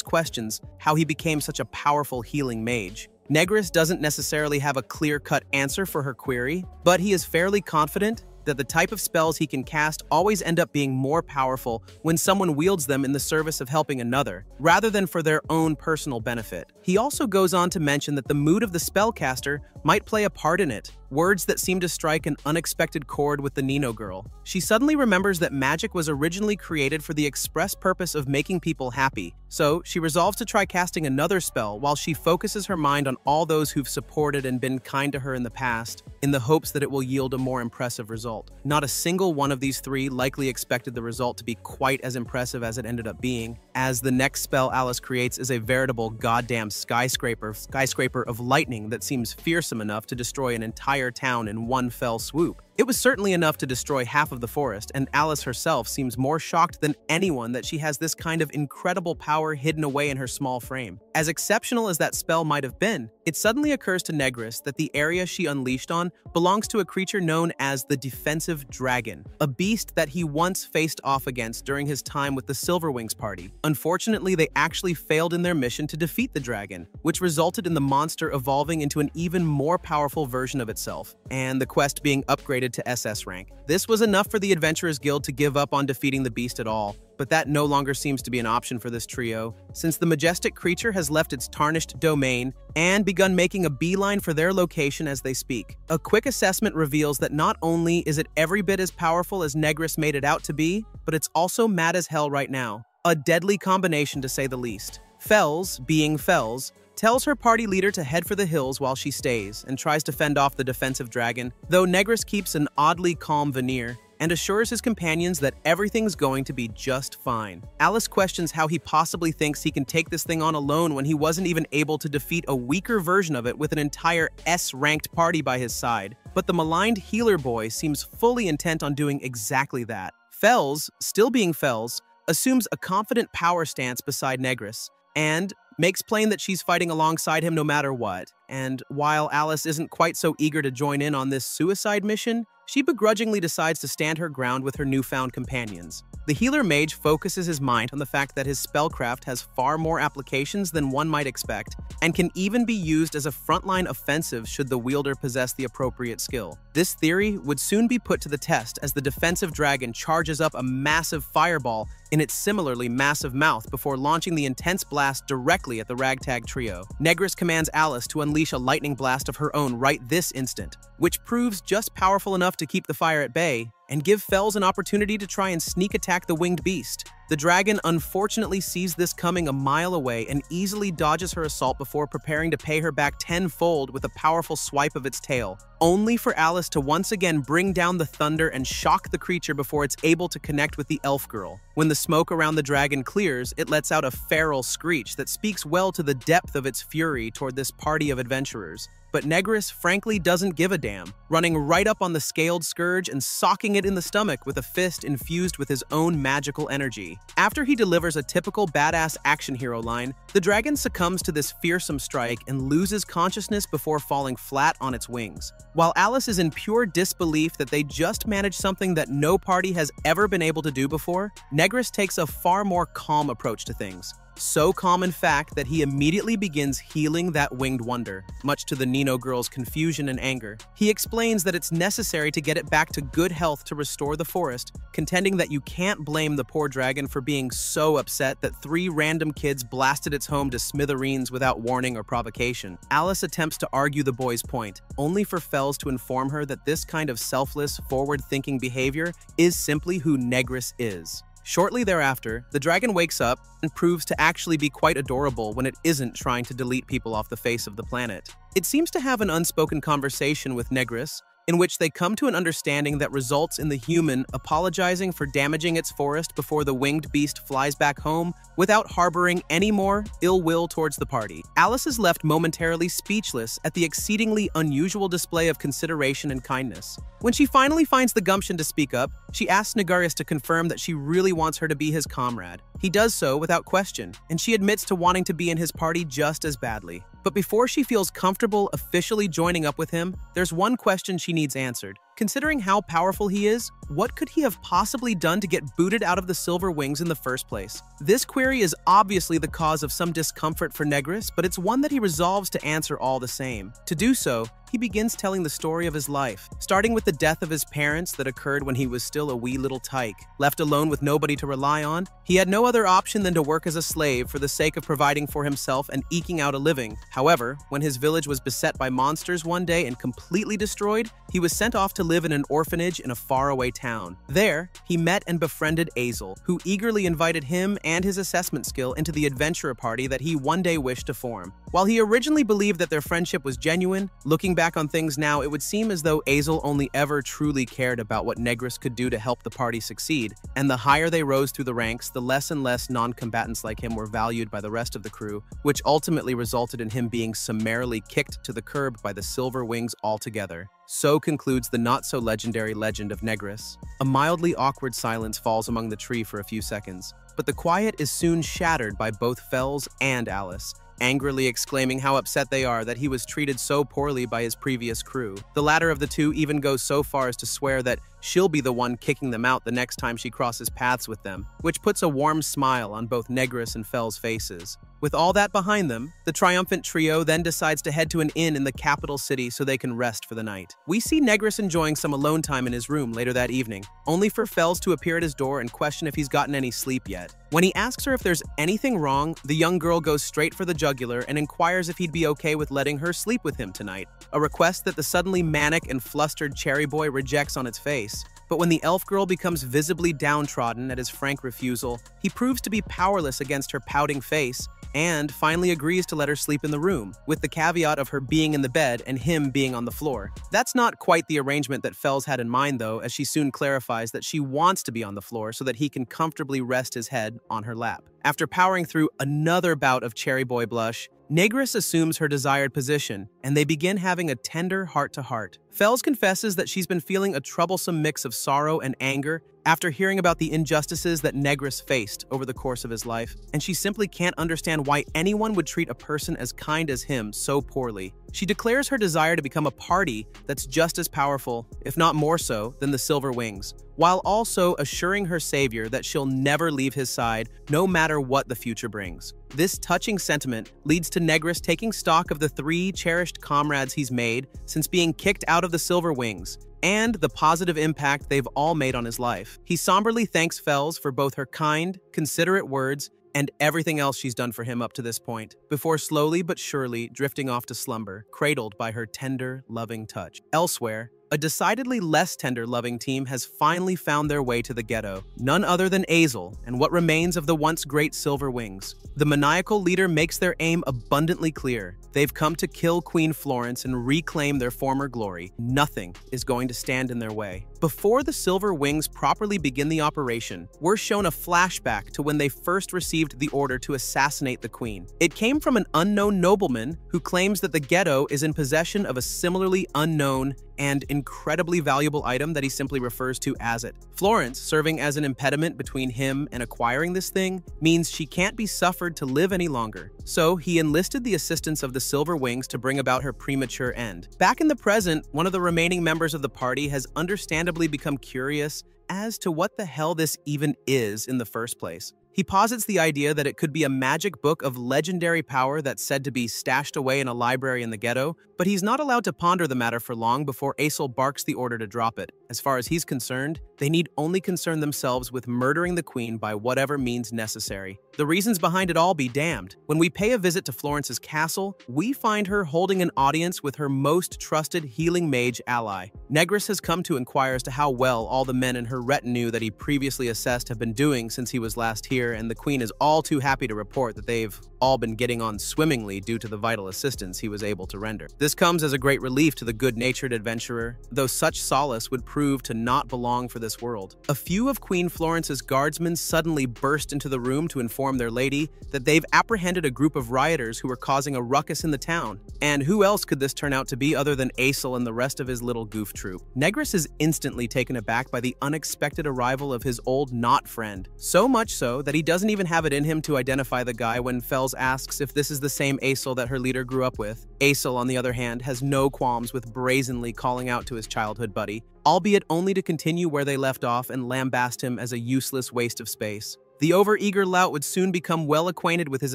questions how he became such a powerful healing mage. Negris doesn't necessarily have a clear-cut answer for her query, but he is fairly confident that the type of spells he can cast always end up being more powerful when someone wields them in the service of helping another, rather than for their own personal benefit. He also goes on to mention that the mood of the spellcaster might play a part in it. Words that seem to strike an unexpected chord with the Nino girl. She suddenly remembers that magic was originally created for the express purpose of making people happy, so she resolves to try casting another spell while she focuses her mind on all those who've supported and been kind to her in the past, in the hopes that it will yield a more impressive result. Not a single one of these three likely expected the result to be quite as impressive as it ended up being, as the next spell Alice creates is a veritable goddamn skyscraper of lightning that seems fearsome enough to destroy an entire town in one fell swoop. It was certainly enough to destroy half of the forest, and Alice herself seems more shocked than anyone that she has this kind of incredible power hidden away in her small frame. As exceptional as that spell might have been, it suddenly occurs to Negress that the area she unleashed on belongs to a creature known as the defensive dragon, a beast that he once faced off against during his time with the Silverwings party. Unfortunately, they actually failed in their mission to defeat the dragon, which resulted in the monster evolving into an even more powerful version of itself, and the quest being upgraded to SS rank. This was enough for the Adventurers Guild to give up on defeating the beast at all, but that no longer seems to be an option for this trio, since the majestic creature has left its tarnished domain and begun making a beeline for their location as they speak. A quick assessment reveals that not only is it every bit as powerful as Negress made it out to be, but it's also mad as hell right now. A deadly combination to say the least. Fells, being Fells, tells her party leader to head for the hills while she stays and tries to fend off the defensive dragon, though Negress keeps an oddly calm veneer and assures his companions that everything's going to be just fine. Alice questions how he possibly thinks he can take this thing on alone when he wasn't even able to defeat a weaker version of it with an entire S-ranked party by his side, but the maligned healer boy seems fully intent on doing exactly that. Fells, still being Fells, assumes a confident power stance beside Negress, and makes plain that she's fighting alongside him no matter what. And while Alice isn't quite so eager to join in on this suicide mission, she begrudgingly decides to stand her ground with her newfound companions. The healer mage focuses his mind on the fact that his spellcraft has far more applications than one might expect, and can even be used as a frontline offensive should the wielder possess the appropriate skill. This theory would soon be put to the test as the defensive dragon charges up a massive fireball in its similarly massive mouth before launching the intense blast directly at the ragtag trio. Negress commands Alice to unleash a lightning blast of her own right this instant, which proves just powerful enough to keep the fire at bay and give Fells an opportunity to try and sneak attack the winged beast. The dragon unfortunately sees this coming a mile away and easily dodges her assault before preparing to pay her back tenfold with a powerful swipe of its tail, only for Alice to once again bring down the thunder and shock the creature before it's able to connect with the elf girl. When the smoke around the dragon clears, it lets out a feral screech that speaks well to the depth of its fury toward this party of adventurers. But Negress frankly doesn't give a damn, running right up on the scaled scourge and socking it in the stomach with a fist infused with his own magical energy. After he delivers a typical badass action hero line, the dragon succumbs to this fearsome strike and loses consciousness before falling flat on its wings. While Alice is in pure disbelief that they just managed something that no party has ever been able to do before, Negress takes a far more calm approach to things. So calm in fact that he immediately begins healing that winged wonder, much to the Nino girl's confusion and anger. He explains that it's necessary to get it back to good health to restore the forest, contending that you can't blame the poor dragon for being so upset that 3 random kids blasted its home to smithereens without warning or provocation. Alice attempts to argue the boy's point, only for Fells to inform her that this kind of selfless, forward-thinking behavior is simply who Negress is. Shortly thereafter, the dragon wakes up and proves to actually be quite adorable when it isn't trying to delete people off the face of the planet. It seems to have an unspoken conversation with Negress, in which they come to an understanding that results in the human apologizing for damaging its forest before the winged beast flies back home without harboring any more ill will towards the party. Alice is left momentarily speechless at the exceedingly unusual display of consideration and kindness. When she finally finds the gumption to speak up, she asks Negress to confirm that she really wants her to be his comrade. He does so without question, and she admits to wanting to be in his party just as badly. But before she feels comfortable officially joining up with him, there's one question she needs answered. Considering how powerful he is, what could he have possibly done to get booted out of the Silver Wings in the first place? This query is obviously the cause of some discomfort for Negris, but it's one that he resolves to answer all the same. To do so, he begins telling the story of his life, starting with the death of his parents that occurred when he was still a wee little tyke. Left alone with nobody to rely on, he had no other option than to work as a slave for the sake of providing for himself and eking out a living. However, when his village was beset by monsters one day and completely destroyed, he was sent off to live in an orphanage in a faraway town. There, he met and befriended Azel, who eagerly invited him and his assessment skill into the adventurer party that he one day wished to form. While he originally believed that their friendship was genuine, looking back on things now, it would seem as though Azel only ever truly cared about what Negris could do to help the party succeed, and the higher they rose through the ranks, the less and less non-combatants like him were valued by the rest of the crew, which ultimately resulted in him being summarily kicked to the curb by the Silver Wings altogether. So concludes the not-so-legendary legend of Negris. A mildly awkward silence falls among the tree for a few seconds, but the quiet is soon shattered by both Fells and Alice, angrily exclaiming how upset they are that he was treated so poorly by his previous crew. The latter of the two even goes so far as to swear that she'll be the one kicking them out the next time she crosses paths with them, which puts a warm smile on both Negris and Fell's faces. With all that behind them, the triumphant trio then decides to head to an inn in the capital city so they can rest for the night. We see Negris enjoying some alone time in his room later that evening, only for Fells to appear at his door and question if he's gotten any sleep yet. When he asks her if there's anything wrong, the young girl goes straight for the jugular and inquires if he'd be okay with letting her sleep with him tonight, a request that the suddenly manic and flustered cherry boy rejects on its face. But when the elf girl becomes visibly downtrodden at his frank refusal, he proves to be powerless against her pouting face and finally agrees to let her sleep in the room, with the caveat of her being in the bed and him being on the floor. That's not quite the arrangement that Fells had in mind though, as she soon clarifies that she wants to be on the floor so that he can comfortably rest his head on her lap. After powering through another bout of cherry boy blush, Negris assumes her desired position, and they begin having a tender heart-to-heart. Fells confesses that she's been feeling a troublesome mix of sorrow and anger after hearing about the injustices that Negris faced over the course of his life, and she simply can't understand why anyone would treat a person as kind as him so poorly. She declares her desire to become a party that's just as powerful, if not more so, than the Silver Wings, while also assuring her savior that she'll never leave his side, no matter what the future brings. This touching sentiment leads to Negris taking stock of the 3 cherished comrades he's made since being kicked out of the Silver Wings, and the positive impact they've all made on his life. He somberly thanks Fells for both her kind, considerate words and everything else she's done for him up to this point, before slowly but surely drifting off to slumber, cradled by her tender, loving touch. Elsewhere, a decidedly less tender, loving team has finally found their way to the ghetto, none other than Azel and what remains of the once great Silver Wings. The maniacal leader makes their aim abundantly clear. They've come to kill Queen Florence and reclaim their former glory. Nothing is going to stand in their way. Before the Silver Wings properly begin the operation, we're shown a flashback to when they first received the order to assassinate the Queen. It came from an unknown nobleman who claims that the ghetto is in possession of a similarly unknown and incredibly valuable item that he simply refers to as it. Florence, serving as an impediment between him and acquiring this thing, means she can't be suffered to live any longer. So he enlisted the assistance of the Silver Wings to bring about her premature end. Back in the present, one of the remaining members of the party has understandably become curious as to what the hell this even is in the first place. He posits the idea that it could be a magic book of legendary power that's said to be stashed away in a library in the ghetto, but he's not allowed to ponder the matter for long before Azel barks the order to drop it. As far as he's concerned, they need only concern themselves with murdering the Queen by whatever means necessary. The reasons behind it all be damned. When we pay a visit to Florence's castle, we find her holding an audience with her most trusted healing mage ally. Negris has come to inquire as to how well all the men in her retinue that he previously assessed have been doing since he was last here, and the Queen is all too happy to report that they've all been getting on swimmingly due to the vital assistance he was able to render. This comes as a great relief to the good-natured adventurer, though such solace would prove to not belong for this world. A few of Queen Florence's guardsmen suddenly burst into the room to inform their lady that they've apprehended a group of rioters who are causing a ruckus in the town. And who else could this turn out to be other than Azel and the rest of his little goof troop? Negris is instantly taken aback by the unexpected arrival of his old not friend, so much so that he doesn't even have it in him to identify the guy when Fels asks if this is the same Aesol that her leader grew up with. Aesol, on the other hand, has no qualms with brazenly calling out to his childhood buddy, albeit only to continue where they left off and lambast him as a useless waste of space. The overeager lout would soon become well acquainted with his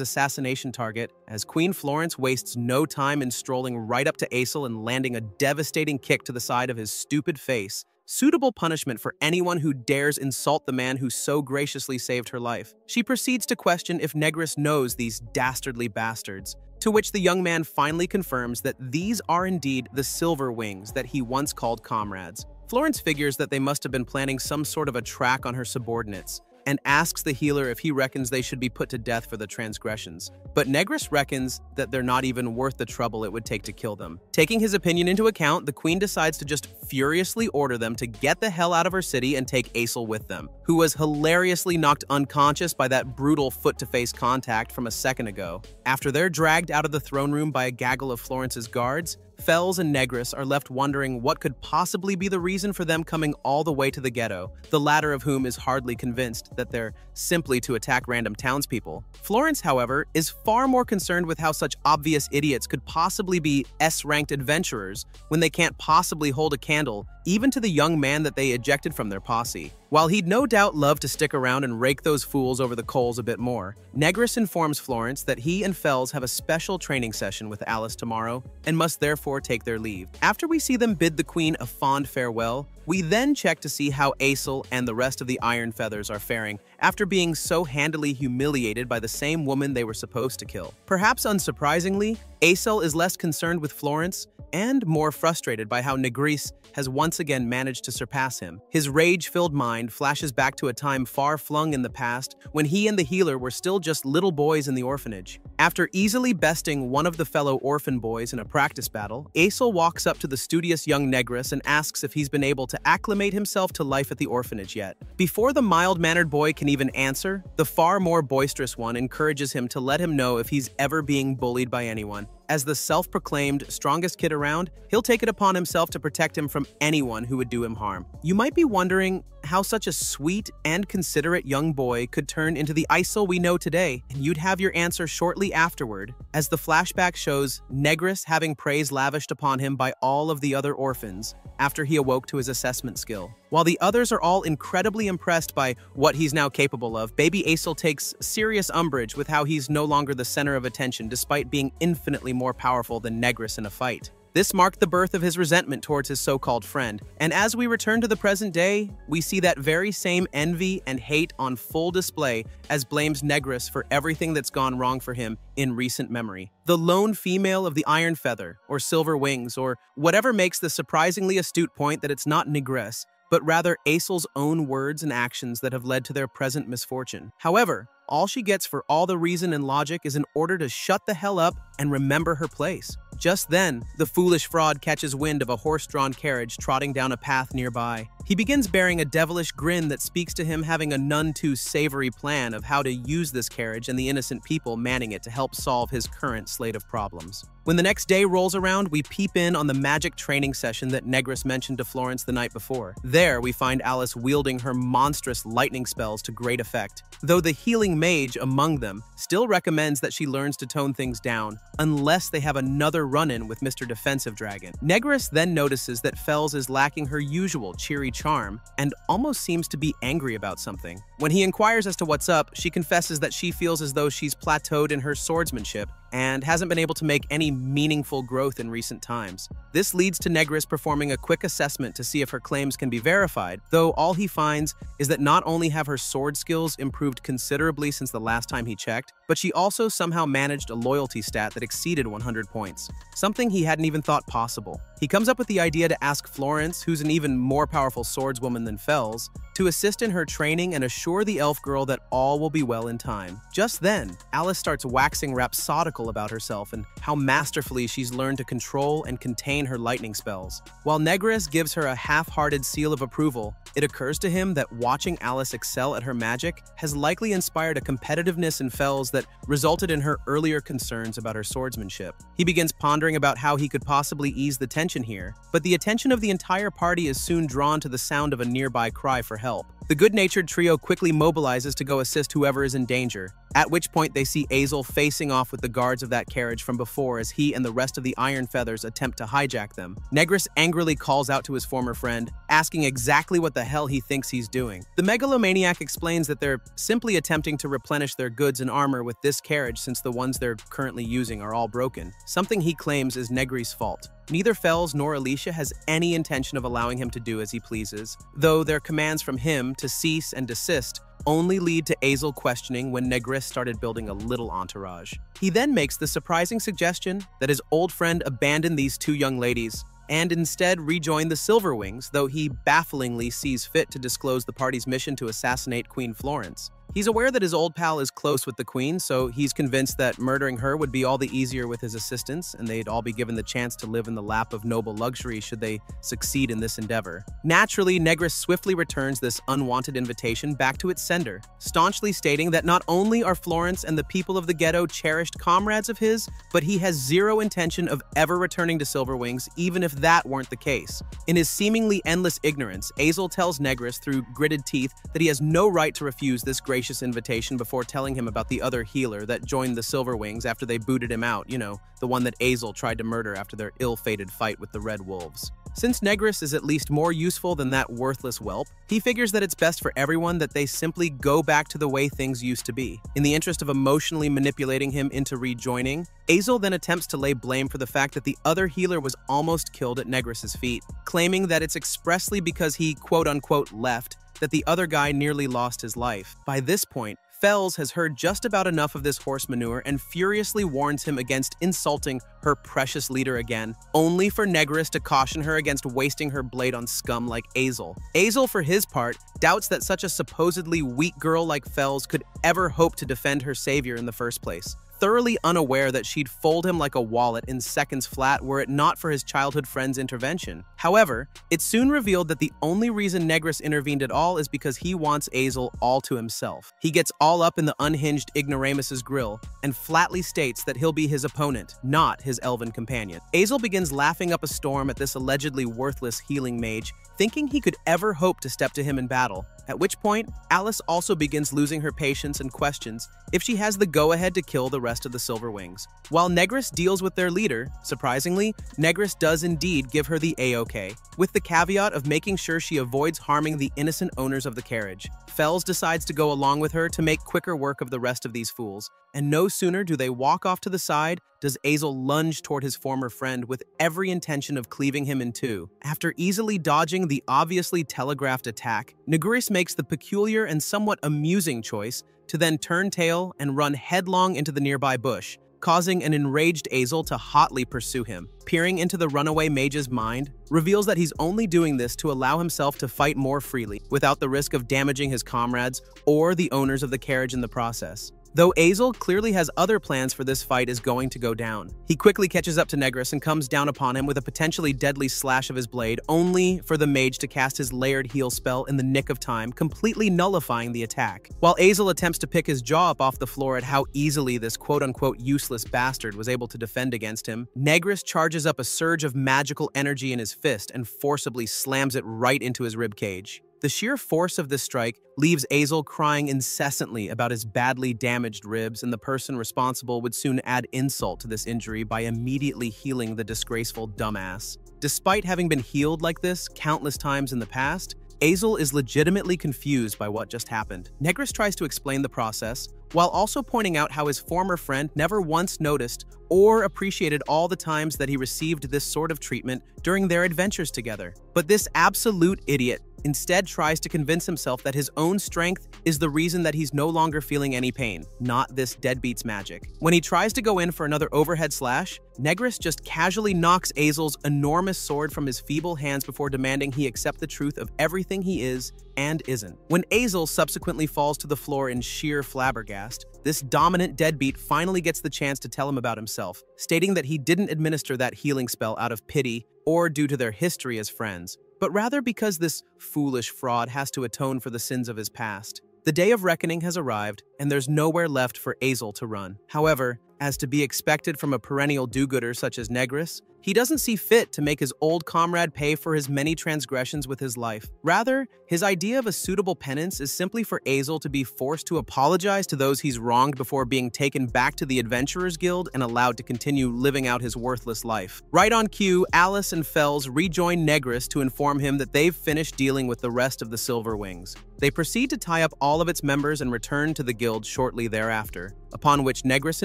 assassination target, as Queen Florence wastes no time in strolling right up to Aesol and landing a devastating kick to the side of his stupid face. Suitable punishment for anyone who dares insult the man who so graciously saved her life. She proceeds to question if Negris knows these dastardly bastards, to which the young man finally confirms that these are indeed the Silver Wings that he once called comrades. Florence figures that they must have been planning some sort of a track on her subordinates, and asks the healer if he reckons they should be put to death for the transgressions. But Negris reckons that they're not even worth the trouble it would take to kill them. Taking his opinion into account, the queen decides to just furiously order them to get the hell out of her city and take Aesol with them, who was hilariously knocked unconscious by that brutal foot-to-face contact from a second ago. After they're dragged out of the throne room by a gaggle of Florence's guards, Fels and Negris are left wondering what could possibly be the reason for them coming all the way to the ghetto, the latter of whom is hardly convinced that they're simply to attack random townspeople. Florence, however, is far more concerned with how such obvious idiots could possibly be S-ranked adventurers when they can't possibly hold a candle even to the young man that they ejected from their posse. While he'd no doubt love to stick around and rake those fools over the coals a bit more, Negris informs Florence that he and Fels have a special training session with Alice tomorrow and must therefore take their leave. After we see them bid the queen a fond farewell, we then check to see how Aesol and the rest of the Iron Feathers are faring after being so handily humiliated by the same woman they were supposed to kill. Perhaps unsurprisingly, Aesol is less concerned with Florence and more frustrated by how Negris has once again managed to surpass him. His rage-filled mind flashes back to a time far flung in the past when he and the healer were still just little boys in the orphanage. After easily besting one of the fellow orphan boys in a practice battle, Aesol walks up to the studious young Negris and asks if he's been able to acclimate himself to life at the orphanage yet. Before the mild-mannered boy can even answer, the far more boisterous one encourages him to let him know if he's ever being bullied by anyone. As the self-proclaimed strongest kid around, he'll take it upon himself to protect him from anyone who would do him harm. You might be wondering how such a sweet and considerate young boy could turn into the Aesol we know today, and you'd have your answer shortly afterward, as the flashback shows Negris having praise lavished upon him by all of the other orphans after he awoke to his assessment skill. While the others are all incredibly impressed by what he's now capable of, baby Aesol takes serious umbrage with how he's no longer the center of attention despite being infinitely more powerful than Negris in a fight. This marked the birth of his resentment towards his so-called friend, and as we return to the present day, we see that very same envy and hate on full display as blames Negris for everything that's gone wrong for him in recent memory. The lone female of the Iron Feather, or Silver Wings, or whatever makes the surprisingly astute point that it's not Negris, but rather Aesol's own words and actions that have led to their present misfortune. However, all she gets for all the reason and logic is an order to shut the hell up and remember her place. Just then, the foolish fraud catches wind of a horse-drawn carriage trotting down a path nearby. He begins bearing a devilish grin that speaks to him having a none too savory plan of how to use this carriage and the innocent people manning it to help solve his current slate of problems. When the next day rolls around, we peep in on the magic training session that Negris mentioned to Florence the night before. There, we find Alice wielding her monstrous lightning spells to great effect, though the healing mage among them still recommends that she learns to tone things down, unless they have another run-in with Mr. Defensive Dragon. Negris then notices that Fels is lacking her usual cheery charm and almost seems to be angry about something. When he inquires as to what's up, she confesses that she feels as though she's plateaued in her swordsmanship and hasn't been able to make any meaningful growth in recent times. This leads to Negris performing a quick assessment to see if her claims can be verified, though all he finds is that not only have her sword skills improved considerably since the last time he checked, but she also somehow managed a loyalty stat that exceeded 100 points, something he hadn't even thought possible. He comes up with the idea to ask Florence, who's an even more powerful swordswoman than Fels, to assist in her training and assure the elf girl that all will be well in time. Just then, Alice starts waxing rhapsodical about herself and how masterfully she's learned to control and contain her lightning spells. While Negris gives her a half-hearted seal of approval, it occurs to him that watching Alice excel at her magic has likely inspired a competitiveness in Fels that resulted in her earlier concerns about her swordsmanship. He begins pondering about how he could possibly ease the tension here, but the attention of the entire party is soon drawn to the sound of a nearby cry for help. The good-natured trio quickly mobilizes to go assist whoever is in danger, at which point they see Azel facing off with the guards of that carriage from before as he and the rest of the Iron Feathers attempt to hijack them. Negris angrily calls out to his former friend, asking exactly what the hell he thinks he's doing. The megalomaniac explains that they're simply attempting to replenish their goods and armor with this carriage since the ones they're currently using are all broken, something he claims is Negri's fault. Neither Fells nor Alicia has any intention of allowing him to do as he pleases, though their commands from him to cease and desist only lead to Azel questioning when Negris started building a little entourage. He then makes the surprising suggestion that his old friend abandon these two young ladies and instead rejoin the Silverwings, though he bafflingly sees fit to disclose the party's mission to assassinate Queen Florence. He's aware that his old pal is close with the Queen, so he's convinced that murdering her would be all the easier with his assistance, and they'd all be given the chance to live in the lap of noble luxury should they succeed in this endeavor. Naturally, Negris swiftly returns this unwanted invitation back to its sender, staunchly stating that not only are Florence and the people of the ghetto cherished comrades of his, but he has zero intention of ever returning to Silverwings, even if that weren't the case. In his seemingly endless ignorance, Azel tells Negris through gritted teeth that he has no right to refuse this gracious invitation before telling him about the other healer that joined the Silverwings after they booted him out, the one that Azel tried to murder after their ill-fated fight with the Red Wolves. Since Negris is at least more useful than that worthless whelp, he figures that it's best for everyone that they simply go back to the way things used to be. In the interest of emotionally manipulating him into rejoining, Azel then attempts to lay blame for the fact that the other healer was almost killed at Negris's feet, claiming that it's expressly because he quote-unquote left that the other guy nearly lost his life. By this point, Fells has heard just about enough of this horse manure and furiously warns him against insulting her precious leader again, only for Negris to caution her against wasting her blade on scum like Azel. Azel, for his part, doubts that such a supposedly weak girl like Fells could ever hope to defend her savior in the first place, thoroughly unaware that she'd fold him like a wallet in seconds flat were it not for his childhood friend's intervention. However, it's soon revealed that the only reason Negris intervened at all is because he wants Azel all to himself. He gets all up in the unhinged ignoramus's grill and flatly states that he'll be his opponent, not his elven companion. Azel begins laughing up a storm at this allegedly worthless healing mage, thinking he could ever hope to step to him in battle, at which point Alice also begins losing her patience and questions if she has the go-ahead to kill the rest of the Silverwings. While Negris deals with their leader, surprisingly, Negris does indeed give her the A-OK, with the caveat of making sure she avoids harming the innocent owners of the carriage. Fells decides to go along with her to make quicker work of the rest of these fools, and no sooner do they walk off to the side does Azel lunge toward his former friend with every intention of cleaving him in two. After easily dodging the obviously telegraphed attack, Negris makes the peculiar and somewhat amusing choice to then turn tail and run headlong into the nearby bush, causing an enraged Azel to hotly pursue him. Peering into the runaway mage's mind reveals that he's only doing this to allow himself to fight more freely, without the risk of damaging his comrades or the owners of the carriage in the process. Though Azel clearly has other plans for this fight is going to go down. He quickly catches up to Negris and comes down upon him with a potentially deadly slash of his blade, only for the mage to cast his layered heal spell in the nick of time, completely nullifying the attack. While Azel attempts to pick his jaw up off the floor at how easily this quote-unquote useless bastard was able to defend against him, Negris charges up a surge of magical energy in his fist and forcibly slams it right into his ribcage. The sheer force of this strike leaves Azel crying incessantly about his badly damaged ribs, and the person responsible would soon add insult to this injury by immediately healing the disgraceful dumbass. Despite having been healed like this countless times in the past, Azel is legitimately confused by what just happened. Negris tries to explain the process, while also pointing out how his former friend never once noticed or appreciated all the times that he received this sort of treatment during their adventures together. But this absolute idiot instead tries to convince himself that his own strength is the reason that he's no longer feeling any pain, not this deadbeat's magic. When he tries to go in for another overhead slash, Negris just casually knocks Azel's enormous sword from his feeble hands before demanding he accept the truth of everything he is and isn't. When Azel subsequently falls to the floor in sheer flabbergast, this dominant deadbeat finally gets the chance to tell him about himself, stating that he didn't administer that healing spell out of pity or due to their history as friends, but rather because this foolish fraud has to atone for the sins of his past. The day of reckoning has arrived, and there's nowhere left for Azel to run. However, As to be expected from a perennial do-gooder such as Negris, he doesn't see fit to make his old comrade pay for his many transgressions with his life. Rather, his idea of a suitable penance is simply for Azel to be forced to apologize to those he's wronged before being taken back to the Adventurers Guild and allowed to continue living out his worthless life. Right on cue, Alice and Fells rejoin Negris to inform him that they've finished dealing with the rest of the Silver Wings. They proceed to tie up all of its members and return to the guild shortly thereafter, upon which Negris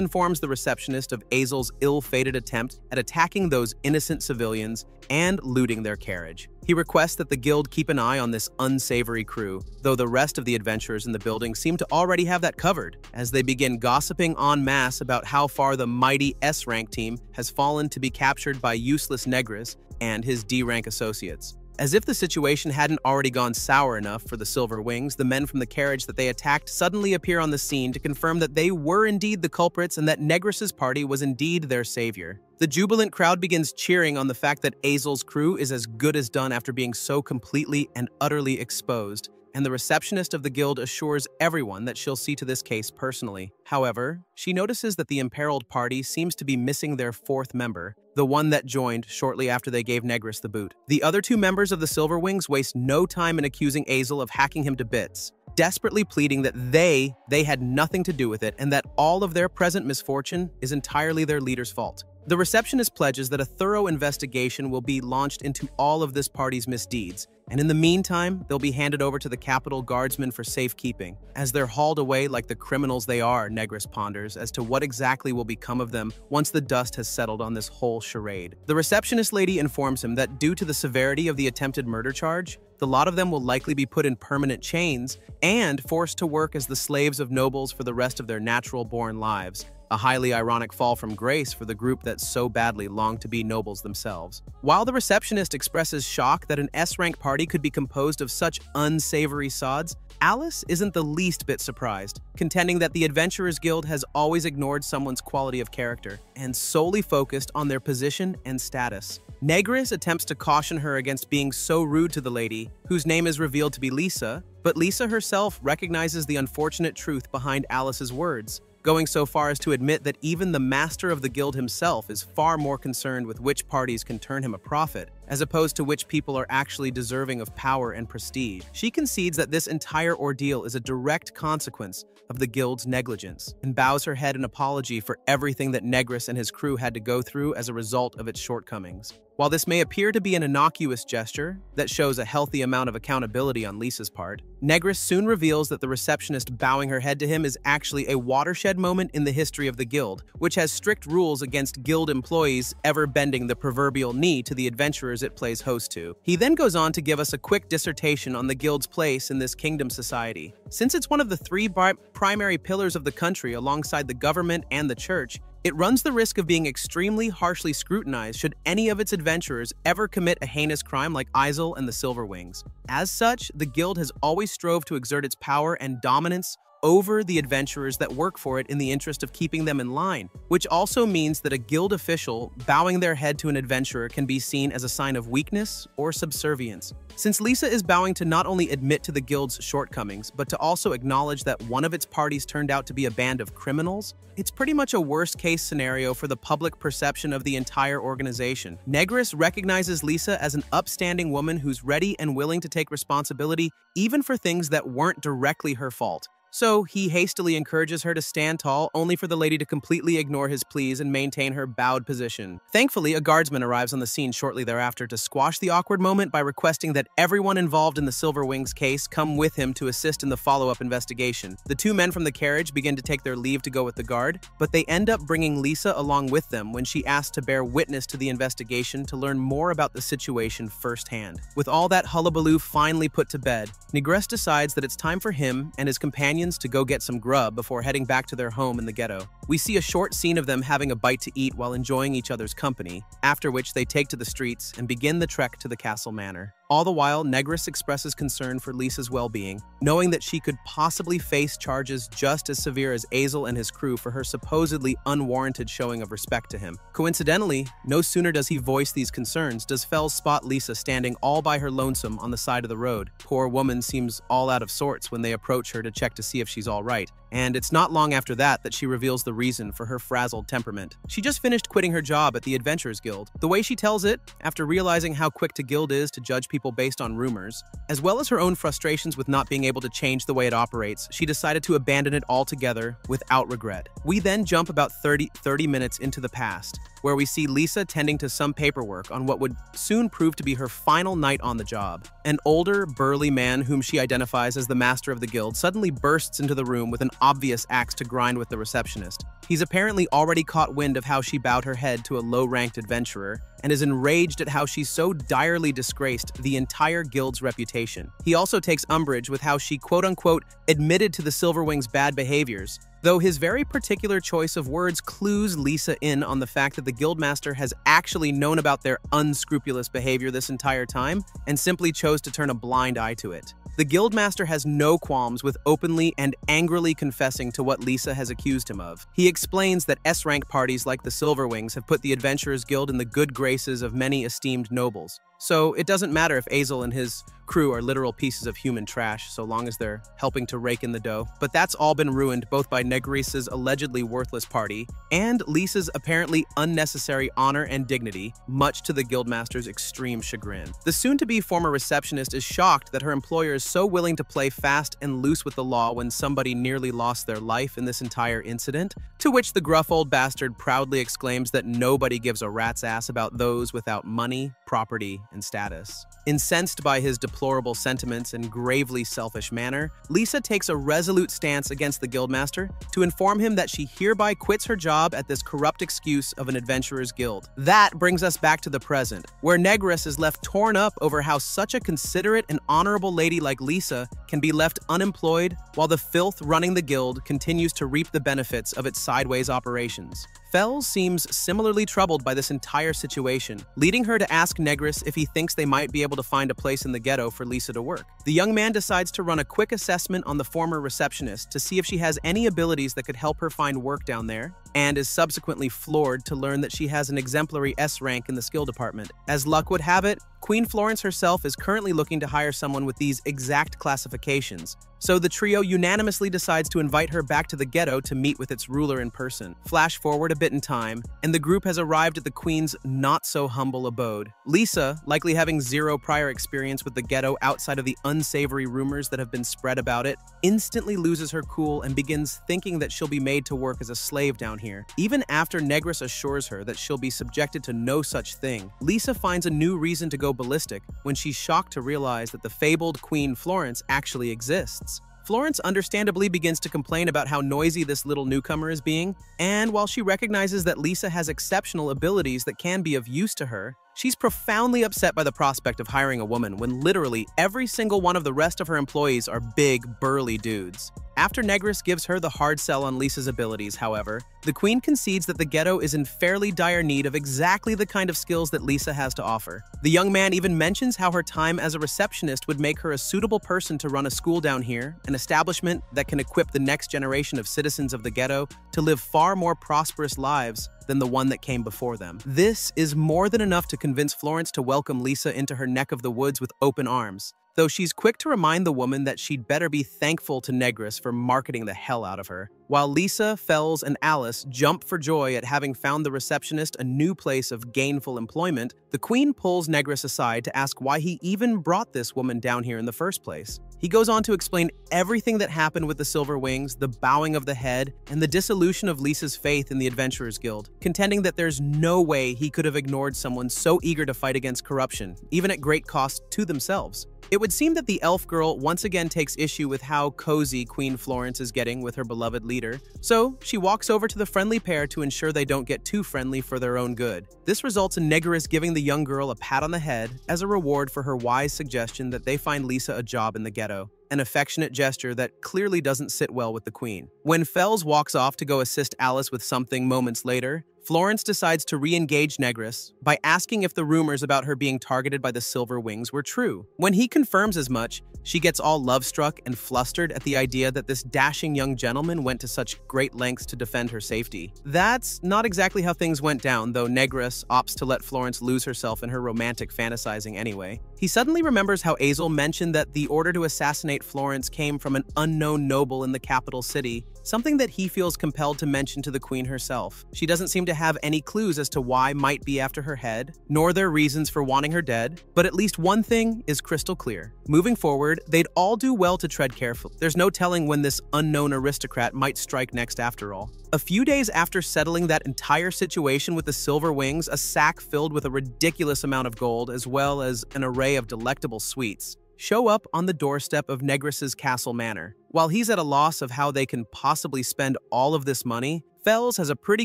informs the receptionist of Azel's ill-fated attempt at attacking those innocent civilians and looting their carriage. He requests that the guild keep an eye on this unsavory crew, though the rest of the adventurers in the building seem to already have that covered, as they begin gossiping en masse about how far the mighty S-rank team has fallen to be captured by useless Negris and his D-rank associates. As if the situation hadn't already gone sour enough for the Silver Wings, the men from the carriage that they attacked suddenly appear on the scene to confirm that they were indeed the culprits and that Negris's party was indeed their savior. The jubilant crowd begins cheering on the fact that Azel's crew is as good as done after being so completely and utterly exposed, and the receptionist of the guild assures everyone that she'll see to this case personally. However, she notices that the imperiled party seems to be missing their fourth member, the one that joined shortly after they gave Negris the boot. The other two members of the Silver Wings waste no time in accusing Azel of hacking him to bits, desperately pleading that they had nothing to do with it and that all of their present misfortune is entirely their leader's fault. The receptionist pledges that a thorough investigation will be launched into all of this party's misdeeds, and in the meantime, they'll be handed over to the Capitol Guardsmen for safekeeping. As they're hauled away like the criminals they are, Negris ponders as to what exactly will become of them once the dust has settled on this whole charade. The receptionist lady informs him that due to the severity of the attempted murder charge, the lot of them will likely be put in permanent chains and forced to work as the slaves of nobles for the rest of their natural-born lives. A highly ironic fall from grace for the group that so badly longed to be nobles themselves. While the receptionist expresses shock that an S-rank party could be composed of such unsavory sods, Alice isn't the least bit surprised, contending that the Adventurers Guild has always ignored someone's quality of character and solely focused on their position and status. Negris attempts to caution her against being so rude to the lady, whose name is revealed to be Lisa, but Lisa herself recognizes the unfortunate truth behind Alice's words, going so far as to admit that even the master of the guild himself is far more concerned with which parties can turn him a profit, as opposed to which people are actually deserving of power and prestige. She concedes that this entire ordeal is a direct consequence of the guild's negligence, and bows her head in apology for everything that Negris and his crew had to go through as a result of its shortcomings. While this may appear to be an innocuous gesture that shows a healthy amount of accountability on Lisa's part, Negris soon reveals that the receptionist bowing her head to him is actually a watershed moment in the history of the guild, which has strict rules against guild employees ever bending the proverbial knee to the adventurers it plays host to. He then goes on to give us a quick dissertation on the guild's place in this kingdom society. Since it's one of the three primary pillars of the country alongside the government and the church, it runs the risk of being extremely harshly scrutinized should any of its adventurers ever commit a heinous crime like Azel and the Silver Wings. As such, the guild has always strove to exert its power and dominance over the adventurers that work for it in the interest of keeping them in line, which also means that a guild official bowing their head to an adventurer can be seen as a sign of weakness or subservience. Since Lisa is bowing to not only admit to the guild's shortcomings, but to also acknowledge that one of its parties turned out to be a band of criminals, it's pretty much a worst-case scenario for the public perception of the entire organization. Negris recognizes Lisa as an upstanding woman who's ready and willing to take responsibility even for things that weren't directly her fault. So he hastily encourages her to stand tall, only for the lady to completely ignore his pleas and maintain her bowed position. Thankfully, a guardsman arrives on the scene shortly thereafter to squash the awkward moment by requesting that everyone involved in the Silver Wings case come with him to assist in the follow-up investigation. The two men from the carriage begin to take their leave to go with the guard, but they end up bringing Lisa along with them when she asks to bear witness to the investigation to learn more about the situation firsthand. With all that hullabaloo finally put to bed, Negris decides that it's time for him and his companions to go get some grub before heading back to their home in the ghetto. We see a short scene of them having a bite to eat while enjoying each other's company, after which they take to the streets and begin the trek to the castle manor. All the while, Negris expresses concern for Lisa's well-being, knowing that she could possibly face charges just as severe as Azel and his crew for her supposedly unwarranted showing of respect to him. Coincidentally, no sooner does he voice these concerns does Fells spot Lisa standing all by her lonesome on the side of the road. Poor woman seems all out of sorts when they approach her to check to see if she's all right, And it's not long after that she reveals the reason for her frazzled temperament. She just finished quitting her job at the Adventurers Guild. The way she tells it, after realizing how quick the guild is to judge people based on rumors, as well as her own frustrations with not being able to change the way it operates, she decided to abandon it altogether without regret. We then jump about 30 minutes into the past, where we see Lisa tending to some paperwork on what would soon prove to be her final night on the job. An older, burly man whom she identifies as the master of the guild suddenly bursts into the room with an obvious axe to grind with the receptionist. He's apparently already caught wind of how she bowed her head to a low-ranked adventurer and is enraged at how she so direly disgraced the entire guild's reputation. He also takes umbrage with how she quote-unquote admitted to the Silverwing's bad behaviors, though his very particular choice of words clues Lisa in on the fact that the guildmaster has actually known about their unscrupulous behavior this entire time and simply chose to turn a blind eye to it. The guildmaster has no qualms with openly and angrily confessing to what Lisa has accused him of. He explains that S-rank parties like the Silverwings have put the Adventurers Guild in the good graces of many esteemed nobles. So it doesn't matter if Azel and his crew are literal pieces of human trash, so long as they're helping to rake in the dough. But that's all been ruined both by Negrice's allegedly worthless party and Lisa's apparently unnecessary honor and dignity, much to the guildmaster's extreme chagrin. The soon-to-be former receptionist is shocked that her employer is so willing to play fast and loose with the law when somebody nearly lost their life in this entire incident, to which the gruff old bastard proudly exclaims that nobody gives a rat's ass about those without money, property, and status. Incensed by his deplorable sentiments and gravely selfish manner, Lisa takes a resolute stance against the guildmaster to inform him that she hereby quits her job at this corrupt excuse of an adventurer's guild. That brings us back to the present, where Negrice is left torn up over how such a considerate and honorable lady like Lisa can be left unemployed while the filth running the guild continues to reap the benefits of its sideways operations. Fells seems similarly troubled by this entire situation, leading her to ask Negrice if he thinks they might be able to find a place in the ghetto for Lisa to work. The young man decides to run a quick assessment on the former receptionist to see if she has any abilities that could help her find work down there, and is subsequently floored to learn that she has an exemplary S rank in the skill department. As luck would have it, Queen Florence herself is currently looking to hire someone with these exact classifications, so the trio unanimously decides to invite her back to the ghetto to meet with its ruler in person. Flash forward a bit in time, and the group has arrived at the Queen's not-so-humble abode. Lisa, likely having zero prior experience with the ghetto outside of the unsavory rumors that have been spread about it, instantly loses her cool and begins thinking that she'll be made to work as a slave down here. Even after Negrice assures her that she'll be subjected to no such thing, Lisa finds a new reason to go ballistic when she's shocked to realize that the fabled Queen Florence actually exists. Florence understandably begins to complain about how noisy this little newcomer is being, and while she recognizes that Lisa has exceptional abilities that can be of use to her, she's profoundly upset by the prospect of hiring a woman when literally every single one of the rest of her employees are big, burly dudes. After Negrice gives her the hard sell on Lisa's abilities, however, the Queen concedes that the ghetto is in fairly dire need of exactly the kind of skills that Lisa has to offer. The young man even mentions how her time as a receptionist would make her a suitable person to run a school down here, an establishment that can equip the next generation of citizens of the ghetto to live far more prosperous lives than the one that came before them. This is more than enough to convince Florence to welcome Lisa into her neck of the woods with open arms, though she's quick to remind the woman that she'd better be thankful to Negrice for marketing the hell out of her. While Lisa, Fells, and Alice jump for joy at having found the receptionist a new place of gainful employment, the Queen pulls Negrice aside to ask why he even brought this woman down here in the first place. He goes on to explain everything that happened with the Silver Wings, the bowing of the head, and the dissolution of Lisa's faith in the Adventurers Guild, contending that there's no way he could have ignored someone so eager to fight against corruption, even at great cost to themselves. It would seem that the elf girl once again takes issue with how cozy Queen Florence is getting with her beloved leader, so she walks over to the friendly pair to ensure they don't get too friendly for their own good. This results in Negrice giving the young girl a pat on the head as a reward for her wise suggestion that they find Lisa a job in the ghetto, an affectionate gesture that clearly doesn't sit well with the Queen. When Fells walks off to go assist Alice with something moments later, Florence decides to re-engage Negrice by asking if the rumors about her being targeted by the Silver Wings were true. When he confirms as much, she gets all love-struck and flustered at the idea that this dashing young gentleman went to such great lengths to defend her safety. That's not exactly how things went down, though Negrice opts to let Florence lose herself in her romantic fantasizing anyway. He suddenly remembers how Azel mentioned that the order to assassinate Florence came from an unknown noble in the capital city, something that he feels compelled to mention to the queen herself. She doesn't seem to have any clues as to why might be after her head, nor their reasons for wanting her dead, but at least one thing is crystal clear. Moving forward, they'd all do well to tread carefully. There's no telling when this unknown aristocrat might strike next after all. A few days after settling that entire situation with the Silver Wings, a sack filled with a ridiculous amount of gold as well as an array of delectable sweets show up on the doorstep of Negris's castle manor. While he's at a loss of how they can possibly spend all of this money, Fells has a pretty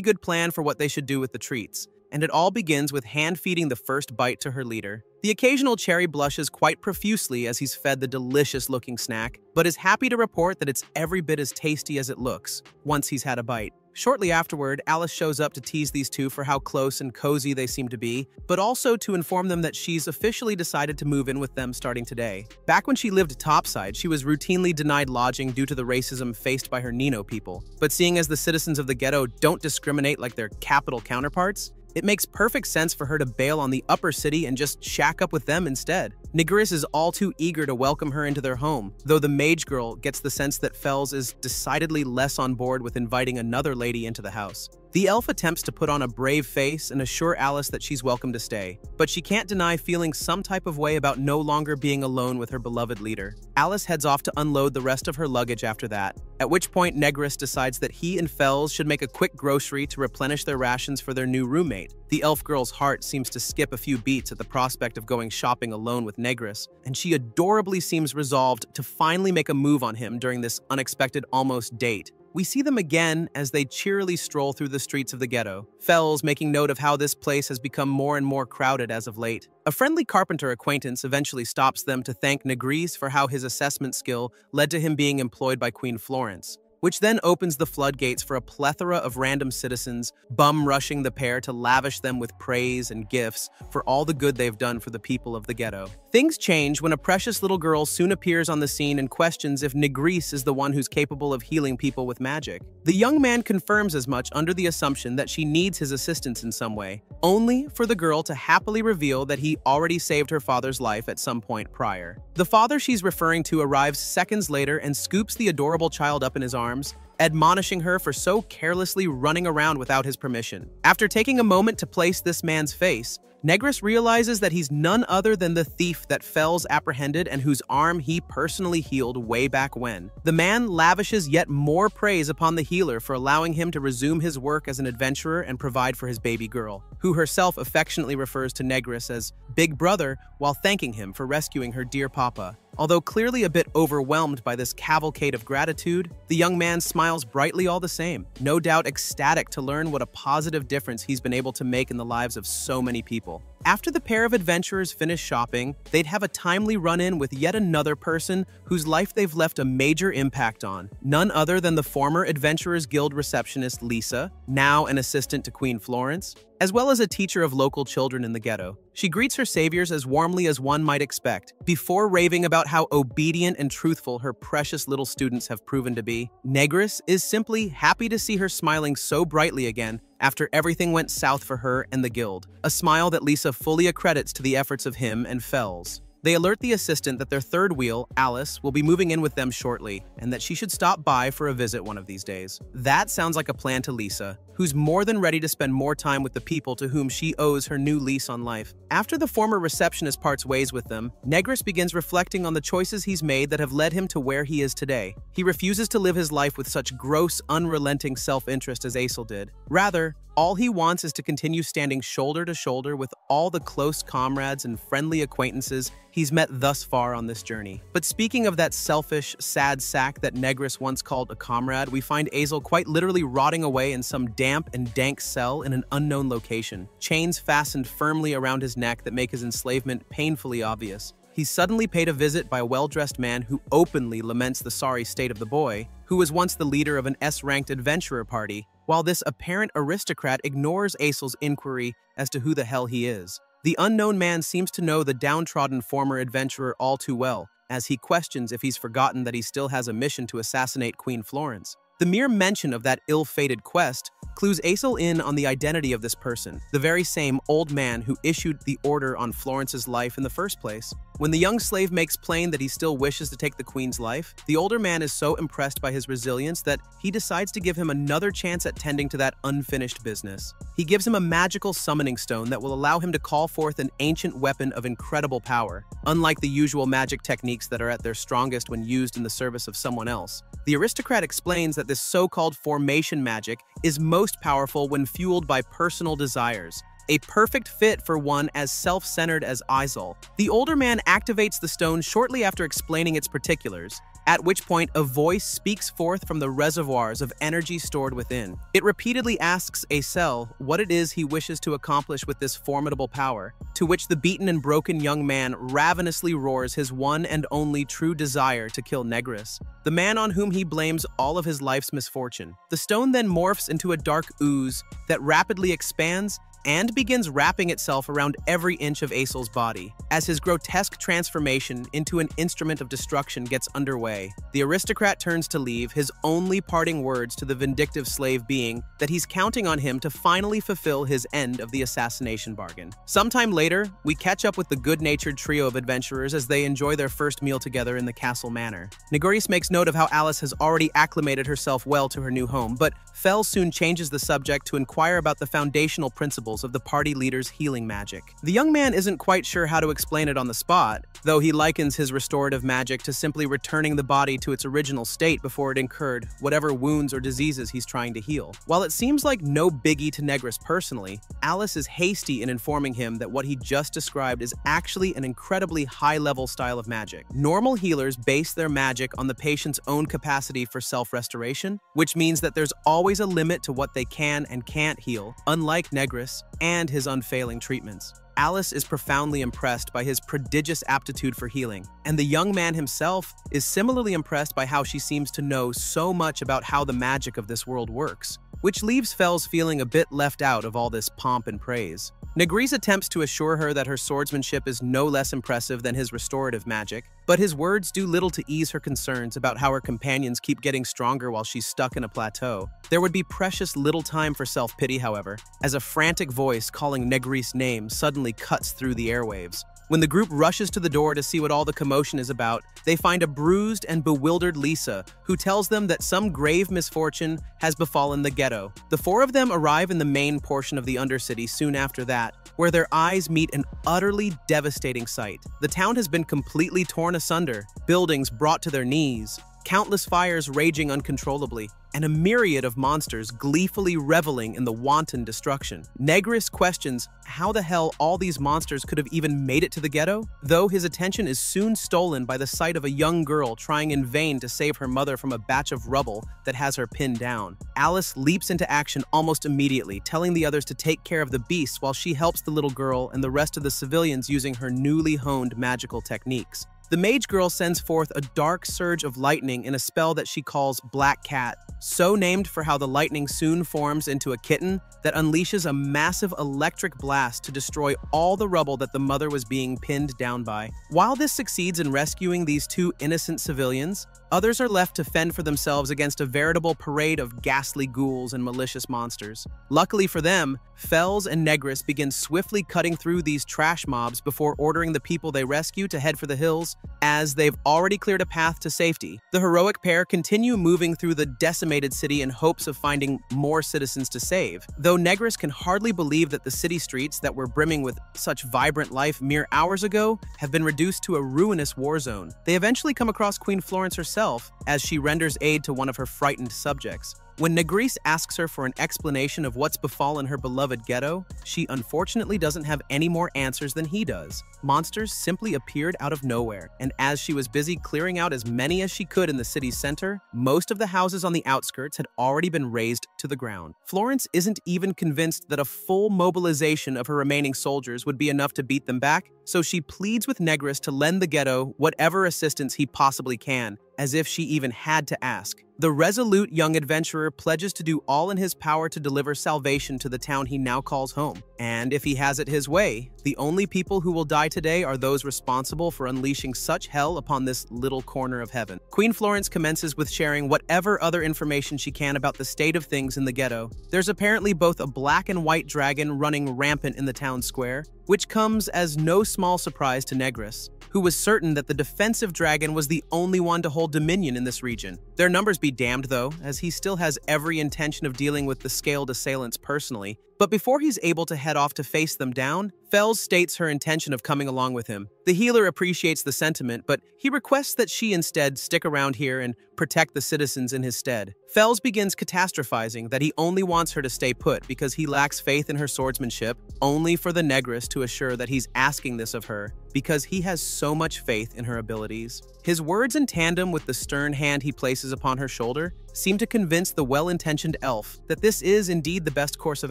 good plan for what they should do with the treats, and it all begins with hand-feeding the first bite to her leader. The occasional cherry blushes quite profusely as he's fed the delicious-looking snack, but is happy to report that it's every bit as tasty as it looks once he's had a bite. Shortly afterward, Alice shows up to tease these two for how close and cozy they seem to be, but also to inform them that she's officially decided to move in with them starting today. Back when she lived topside, she was routinely denied lodging due to the racism faced by her Nino people. But seeing as the citizens of the ghetto don't discriminate like their capital counterparts, it makes perfect sense for her to bail on the upper city and just shack up with them instead. Nigris is all too eager to welcome her into their home, though the mage girl gets the sense that Fells is decidedly less on board with inviting another lady into the house. The elf attempts to put on a brave face and assure Alice that she's welcome to stay, but she can't deny feeling some type of way about no longer being alone with her beloved leader. Alice heads off to unload the rest of her luggage after that, at which point Negris decides that he and Fells should make a quick grocery to replenish their rations for their new roommate. The elf girl's heart seems to skip a few beats at the prospect of going shopping alone with Negris, and she adorably seems resolved to finally make a move on him during this unexpected almost date. We see them again as they cheerily stroll through the streets of the ghetto, Fells making note of how this place has become more and more crowded as of late. A friendly carpenter acquaintance eventually stops them to thank Negris for how his assessment skill led to him being employed by Queen Florence, which then opens the floodgates for a plethora of random citizens bum-rushing the pair to lavish them with praise and gifts for all the good they've done for the people of the ghetto. Things change when a precious little girl soon appears on the scene and questions if Negris is the one who's capable of healing people with magic. The young man confirms as much under the assumption that she needs his assistance in some way, only for the girl to happily reveal that he already saved her father's life at some point prior. The father she's referring to arrives seconds later and scoops the adorable child up in his arms, admonishing her for so carelessly running around without his permission. After taking a moment to place this man's face, Negris realizes that he's none other than the thief that Fells apprehended and whose arm he personally healed way back when. The man lavishes yet more praise upon the healer for allowing him to resume his work as an adventurer and provide for his baby girl, who herself affectionately refers to Negris as Big Brother while thanking him for rescuing her dear papa. Although clearly a bit overwhelmed by this cavalcade of gratitude, the young man smiles brightly all the same, no doubt ecstatic to learn what a positive difference he's been able to make in the lives of so many people. After the pair of adventurers finish shopping, they'd have a timely run-in with yet another person whose life they've left a major impact on, none other than the former Adventurers Guild receptionist Lisa, now an assistant to Queen Florence, as well as a teacher of local children in the ghetto. She greets her saviors as warmly as one might expect, before raving about how obedient and truthful her precious little students have proven to be. Negris is simply happy to see her smiling so brightly again after everything went south for her and the guild, a smile that Lisa fully accredits to the efforts of him and Fells. They alert the assistant that their third wheel, Alice, will be moving in with them shortly, and that she should stop by for a visit one of these days. That sounds like a plan to Lisa, who's more than ready to spend more time with the people to whom she owes her new lease on life. After the former receptionist parts ways with them, Negris begins reflecting on the choices he's made that have led him to where he is today. He refuses to live his life with such gross, unrelenting self-interest as Aesel did. Rather, all he wants is to continue standing shoulder to shoulder with all the close comrades and friendly acquaintances he's met thus far on this journey. But speaking of that selfish, sad sack that Negris once called a comrade, we find Aesel quite literally rotting away in some damp and dank cell in an unknown location, chains fastened firmly around his neck that make his enslavement painfully obvious. He's suddenly paid a visit by a well-dressed man who openly laments the sorry state of the boy, who was once the leader of an S-ranked adventurer party, while this apparent aristocrat ignores Aesel's inquiry as to who the hell he is. The unknown man seems to know the downtrodden former adventurer all too well, as he questions if he's forgotten that he still has a mission to assassinate Queen Florence. The mere mention of that ill-fated quest clues Aesel in on the identity of this person, the very same old man who issued the order on Florence's life in the first place. When the young slave makes plain that he still wishes to take the queen's life, the older man is so impressed by his resilience that he decides to give him another chance at tending to that unfinished business. He gives him a magical summoning stone that will allow him to call forth an ancient weapon of incredible power. Unlike the usual magic techniques that are at their strongest when used in the service of someone else, the aristocrat explains that this so-called formation magic is most powerful when fueled by personal desires, a perfect fit for one as self-centered as Aesel. The older man activates the stone shortly after explaining its particulars, at which point a voice speaks forth from the reservoirs of energy stored within. It repeatedly asks Aesel what it is he wishes to accomplish with this formidable power, to which the beaten and broken young man ravenously roars his one and only true desire to kill Negris, the man on whom he blames all of his life's misfortune. The stone then morphs into a dark ooze that rapidly expands and begins wrapping itself around every inch of Aesel's body. As his grotesque transformation into an instrument of destruction gets underway, the aristocrat turns to leave, his only parting words to the vindictive slave being that he's counting on him to finally fulfill his end of the assassination bargain. Sometime later, we catch up with the good-natured trio of adventurers as they enjoy their first meal together in the castle manor. Negris makes note of how Alice has already acclimated herself well to her new home, but Fel soon changes the subject to inquire about the foundational principles of the party leader's healing magic. The young man isn't quite sure how to explain it on the spot, though he likens his restorative magic to simply returning the body to its original state before it incurred whatever wounds or diseases he's trying to heal. While it seems like no biggie to Negris personally, Alice is hasty in informing him that what he just described is actually an incredibly high-level style of magic. Normal healers base their magic on the patient's own capacity for self-restoration, which means that there's always a limit to what they can and can't heal, unlike Negris and his unfailing treatments. Alice is profoundly impressed by his prodigious aptitude for healing, and the young man himself is similarly impressed by how she seems to know so much about how the magic of this world works, which leaves Fel's feeling a bit left out of all this pomp and praise. Negris attempts to assure her that her swordsmanship is no less impressive than his restorative magic, but his words do little to ease her concerns about how her companions keep getting stronger while she's stuck in a plateau. There would be precious little time for self-pity, however, as a frantic voice calling Negris' name suddenly cuts through the airwaves. When the group rushes to the door to see what all the commotion is about, they find a bruised and bewildered Lisa, who tells them that some grave misfortune has befallen the ghetto. The four of them arrive in the main portion of the Undercity soon after that, where their eyes meet an utterly devastating sight. The town has been completely torn asunder, buildings brought to their knees, countless fires raging uncontrollably, and a myriad of monsters gleefully reveling in the wanton destruction. Negris questions how the hell all these monsters could have even made it to the ghetto, though his attention is soon stolen by the sight of a young girl trying in vain to save her mother from a batch of rubble that has her pinned down. Alice leaps into action almost immediately, telling the others to take care of the beasts while she helps the little girl and the rest of the civilians using her newly honed magical techniques. The mage girl sends forth a dark surge of lightning in a spell that she calls Black Cat, so named for how the lightning soon forms into a kitten that unleashes a massive electric blast to destroy all the rubble that the mother was being pinned down by. While this succeeds in rescuing these two innocent civilians, others are left to fend for themselves against a veritable parade of ghastly ghouls and malicious monsters. Luckily for them, Fels and Negris begin swiftly cutting through these trash mobs before ordering the people they rescue to head for the hills, as they've already cleared a path to safety. The heroic pair continue moving through the decimated city in hopes of finding more citizens to save, though Negris can hardly believe that the city streets that were brimming with such vibrant life mere hours ago have been reduced to a ruinous war zone. They eventually come across Queen Florence herself as she renders aid to one of her frightened subjects. When Negris asks her for an explanation of what's befallen her beloved ghetto, she unfortunately doesn't have any more answers than he does. Monsters simply appeared out of nowhere, and as she was busy clearing out as many as she could in the city's center, most of the houses on the outskirts had already been razed to the ground. Florence isn't even convinced that a full mobilization of her remaining soldiers would be enough to beat them back, so she pleads with Negris to lend the ghetto whatever assistance he possibly can, as if she even had to ask. The resolute young adventurer pledges to do all in his power to deliver salvation to the town he now calls home. And if he has it his way, the only people who will die today are those responsible for unleashing such hell upon this little corner of heaven. Queen Florence commences with sharing whatever other information she can about the state of things happenings in the ghetto. There's apparently both a black and white dragon running rampant in the town square, which comes as no small surprise to Negris, who was certain that the defensive dragon was the only one to hold dominion in this region. Their numbers be damned, though, as he still has every intention of dealing with the scaled assailants personally. But before he's able to head off to face them down, Fells states her intention of coming along with him. The healer appreciates the sentiment, but he requests that she instead stick around here and protect the citizens in his stead. Fells begins catastrophizing that he only wants her to stay put because he lacks faith in her swordsmanship, only for the Negress to assure that he's asking this of her because he has so much faith in her abilities. His words in tandem with the stern hand he places upon her shoulder seem to convince the well-intentioned elf that this is indeed the best course of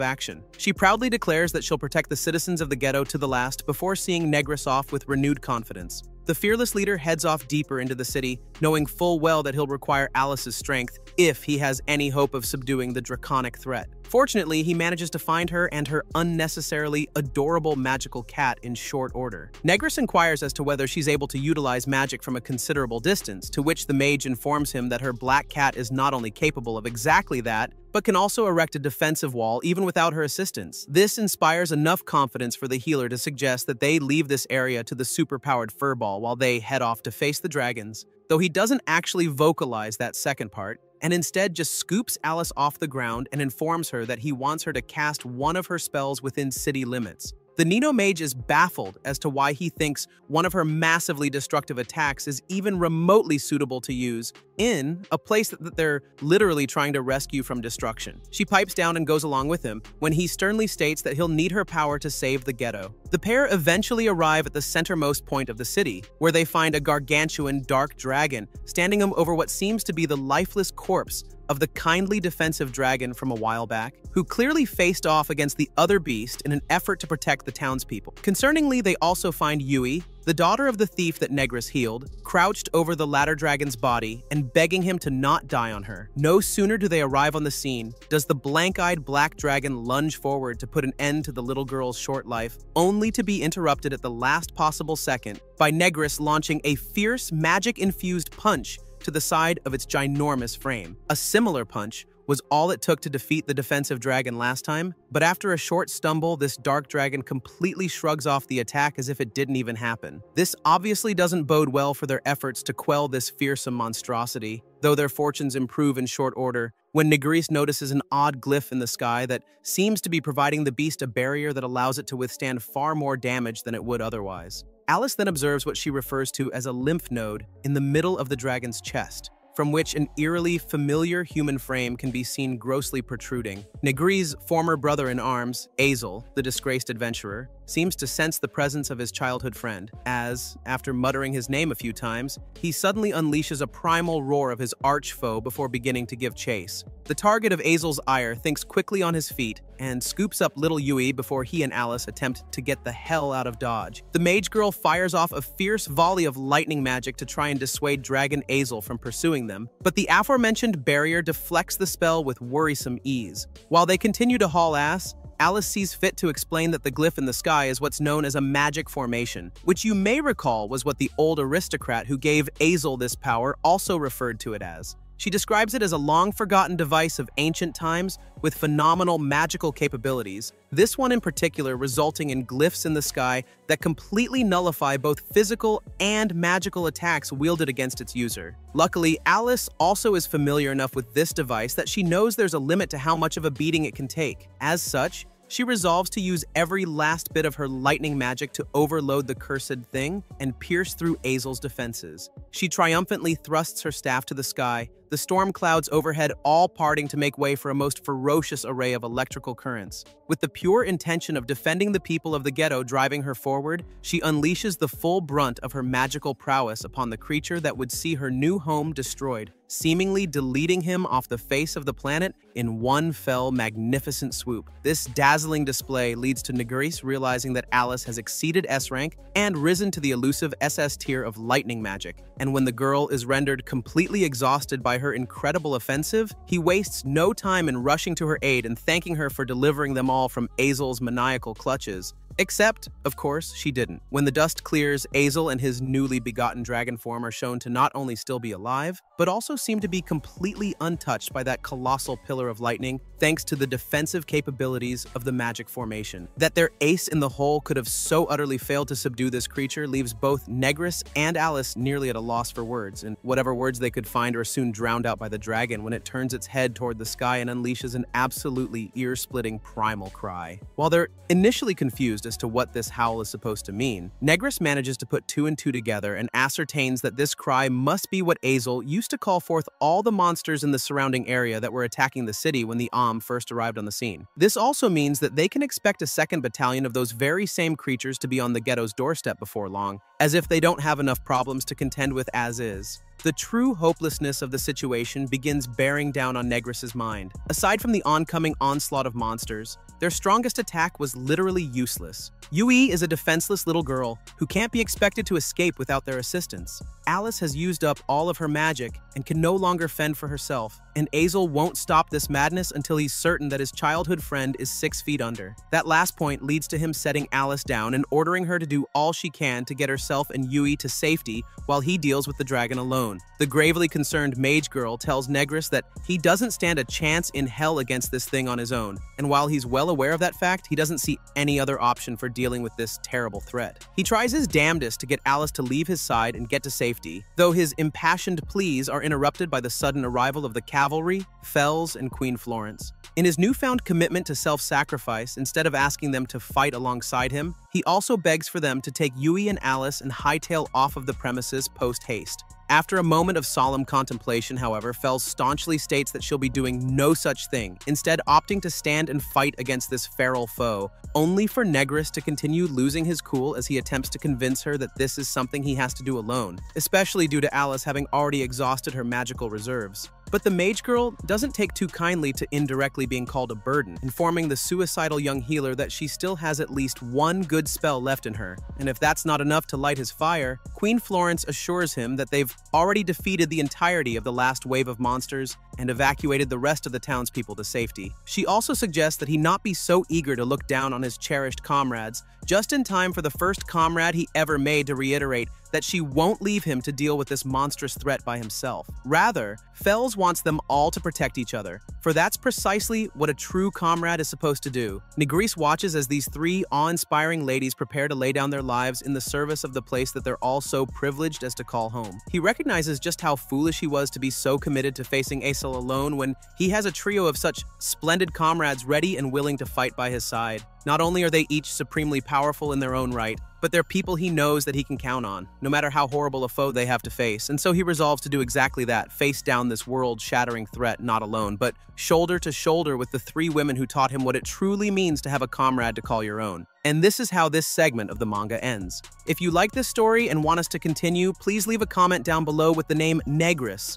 action. She proudly declares that she'll protect the citizens of the ghetto to the last before seeing Negris off with renewed confidence. The fearless leader heads off deeper into the city, knowing full well that he'll require Alice's strength if he has any hope of subduing the draconic threat. Fortunately, he manages to find her and her unnecessarily adorable magical cat in short order. Negris inquires as to whether she's able to utilize magic from a considerable distance, to which the mage informs him that her black cat is not only capable of exactly that, but can also erect a defensive wall even without her assistance. This inspires enough confidence for the healer to suggest that they leave this area to the superpowered furball while they head off to face the dragons, though he doesn't actually vocalize that second part, and instead just scoops Alice off the ground and informs her that he wants her to cast one of her spells within city limits. The Nino mage is baffled as to why he thinks one of her massively destructive attacks is even remotely suitable to use in a place that they're literally trying to rescue from destruction. She pipes down and goes along with him when he sternly states that he'll need her power to save the ghetto. The pair eventually arrive at the centermost point of the city, where they find a gargantuan dark dragon standing over what seems to be the lifeless corpse of the kindly defensive dragon from a while back, who clearly faced off against the other beast in an effort to protect the townspeople. Concerningly, they also find Yui, the daughter of the thief that Negris healed, crouched over the latter dragon's body and begging him to not die on her. No sooner do they arrive on the scene does the blank-eyed black dragon lunge forward to put an end to the little girl's short life, only to be interrupted at the last possible second by Negris launching a fierce, magic-infused punch to the side of its ginormous frame. A similar punch was all it took to defeat the defensive dragon last time, but after a short stumble, this dark dragon completely shrugs off the attack as if it didn't even happen. This obviously doesn't bode well for their efforts to quell this fearsome monstrosity, though their fortunes improve in short order when Negris notices an odd glyph in the sky that seems to be providing the beast a barrier that allows it to withstand far more damage than it would otherwise. Alice then observes what she refers to as a lymph node in the middle of the dragon's chest, from which an eerily familiar human frame can be seen grossly protruding. Negri's former brother-in-arms, Azel, the disgraced adventurer, seems to sense the presence of his childhood friend, as, after muttering his name a few times, he suddenly unleashes a primal roar of his arch-foe before beginning to give chase. The target of Azel's ire thinks quickly on his feet and scoops up little Yui before he and Alice attempt to get the hell out of Dodge. The mage girl fires off a fierce volley of lightning magic to try and dissuade Dragon Azel from pursuing them, but the aforementioned barrier deflects the spell with worrisome ease. While they continue to haul ass, Alice sees fit to explain that the glyph in the sky is what's known as a magic formation, which you may recall was what the old aristocrat who gave Azel this power also referred to it as. She describes it as a long-forgotten device of ancient times with phenomenal magical capabilities, this one in particular resulting in glyphs in the sky that completely nullify both physical and magical attacks wielded against its user. Luckily, Alice also is familiar enough with this device that she knows there's a limit to how much of a beating it can take. As such, she resolves to use every last bit of her lightning magic to overload the cursed thing and pierce through Azel's defenses. She triumphantly thrusts her staff to the sky, the storm clouds overhead all parting to make way for a most ferocious array of electrical currents. With the pure intention of defending the people of the ghetto driving her forward, she unleashes the full brunt of her magical prowess upon the creature that would see her new home destroyed, seemingly deleting him off the face of the planet in one fell, magnificent swoop. This dazzling display leads to Negris realizing that Alice has exceeded S rank and risen to the elusive SS tier of lightning magic, and when the girl is rendered completely exhausted by her incredible offensive, he wastes no time in rushing to her aid and thanking her for delivering them all from Azel's maniacal clutches. Except, of course, she didn't. When the dust clears, Azel and his newly begotten dragon form are shown to not only still be alive, but also seem to be completely untouched by that colossal pillar of lightning, thanks to the defensive capabilities of the magic formation. That their ace in the hole could have so utterly failed to subdue this creature leaves both Negris and Alice nearly at a loss for words, and whatever words they could find are soon drowned out by the dragon when it turns its head toward the sky and unleashes an absolutely ear-splitting primal cry. While they're initially confused as to what this howl is supposed to mean, Negris manages to put two and two together and ascertains that this cry must be what Azel used to call forth all the monsters in the surrounding area that were attacking the city when the first arrived on the scene. This also means that they can expect a second battalion of those very same creatures to be on the ghetto's doorstep before long, as if they don't have enough problems to contend with as is. The true hopelessness of the situation begins bearing down on Negris's mind. Aside from the oncoming onslaught of monsters, their strongest attack was literally useless. Yui is a defenseless little girl who can't be expected to escape without their assistance. Alice has used up all of her magic and can no longer fend for herself, and Azel won't stop this madness until he's certain that his childhood friend is 6 feet under. That last point leads to him setting Alice down and ordering her to do all she can to get herself and Yui to safety while he deals with the dragon alone. The gravely concerned mage girl tells Negris that he doesn't stand a chance in hell against this thing on his own, and while he's well aware of that fact, he doesn't see any other option for dealing with this terrible threat. He tries his damnedest to get Alice to leave his side and get to safety, though his impassioned pleas are interrupted by the sudden arrival of the cavalry, Fells, and Queen Florence. In his newfound commitment to self-sacrifice, instead of asking them to fight alongside him, he also begs for them to take Yui and Alice and hightail off of the premises post-haste. After a moment of solemn contemplation, however, Fells staunchly states that she'll be doing no such thing, instead opting to stand and fight against this feral foe, only for Negris to continue losing his cool as he attempts to convince her that this is something he has to do alone, especially due to Alice having already exhausted her magical reserves. But the mage girl doesn't take too kindly to indirectly being called a burden, informing the suicidal young healer that she still has at least one good spell left in her, and if that's not enough to light his fire, Queen Florence assures him that they've already defeated the entirety of the last wave of monsters and evacuated the rest of the townspeople to safety. She also suggests that he not be so eager to look down on his cherished comrades, just in time for the first comrade he ever made to reiterate that she won't leave him to deal with this monstrous threat by himself. Rather, Fells wants them all to protect each other, for that's precisely what a true comrade is supposed to do. Negris watches as these three awe-inspiring ladies prepare to lay down their lives in the service of the place that they're all so privileged as to call home. He recognizes just how foolish he was to be so committed to facing Azel alone when he has a trio of such splendid comrades ready and willing to fight by his side. Not only are they each supremely powerful in their own right, but they're people he knows that he can count on, no matter how horrible a foe they have to face, and so he resolves to do exactly that, face down this world-shattering threat not alone, but shoulder to shoulder with the three women who taught him what it truly means to have a comrade to call your own. And this is how this segment of the manga ends. If you like this story and want us to continue, please leave a comment down below with the name Negris,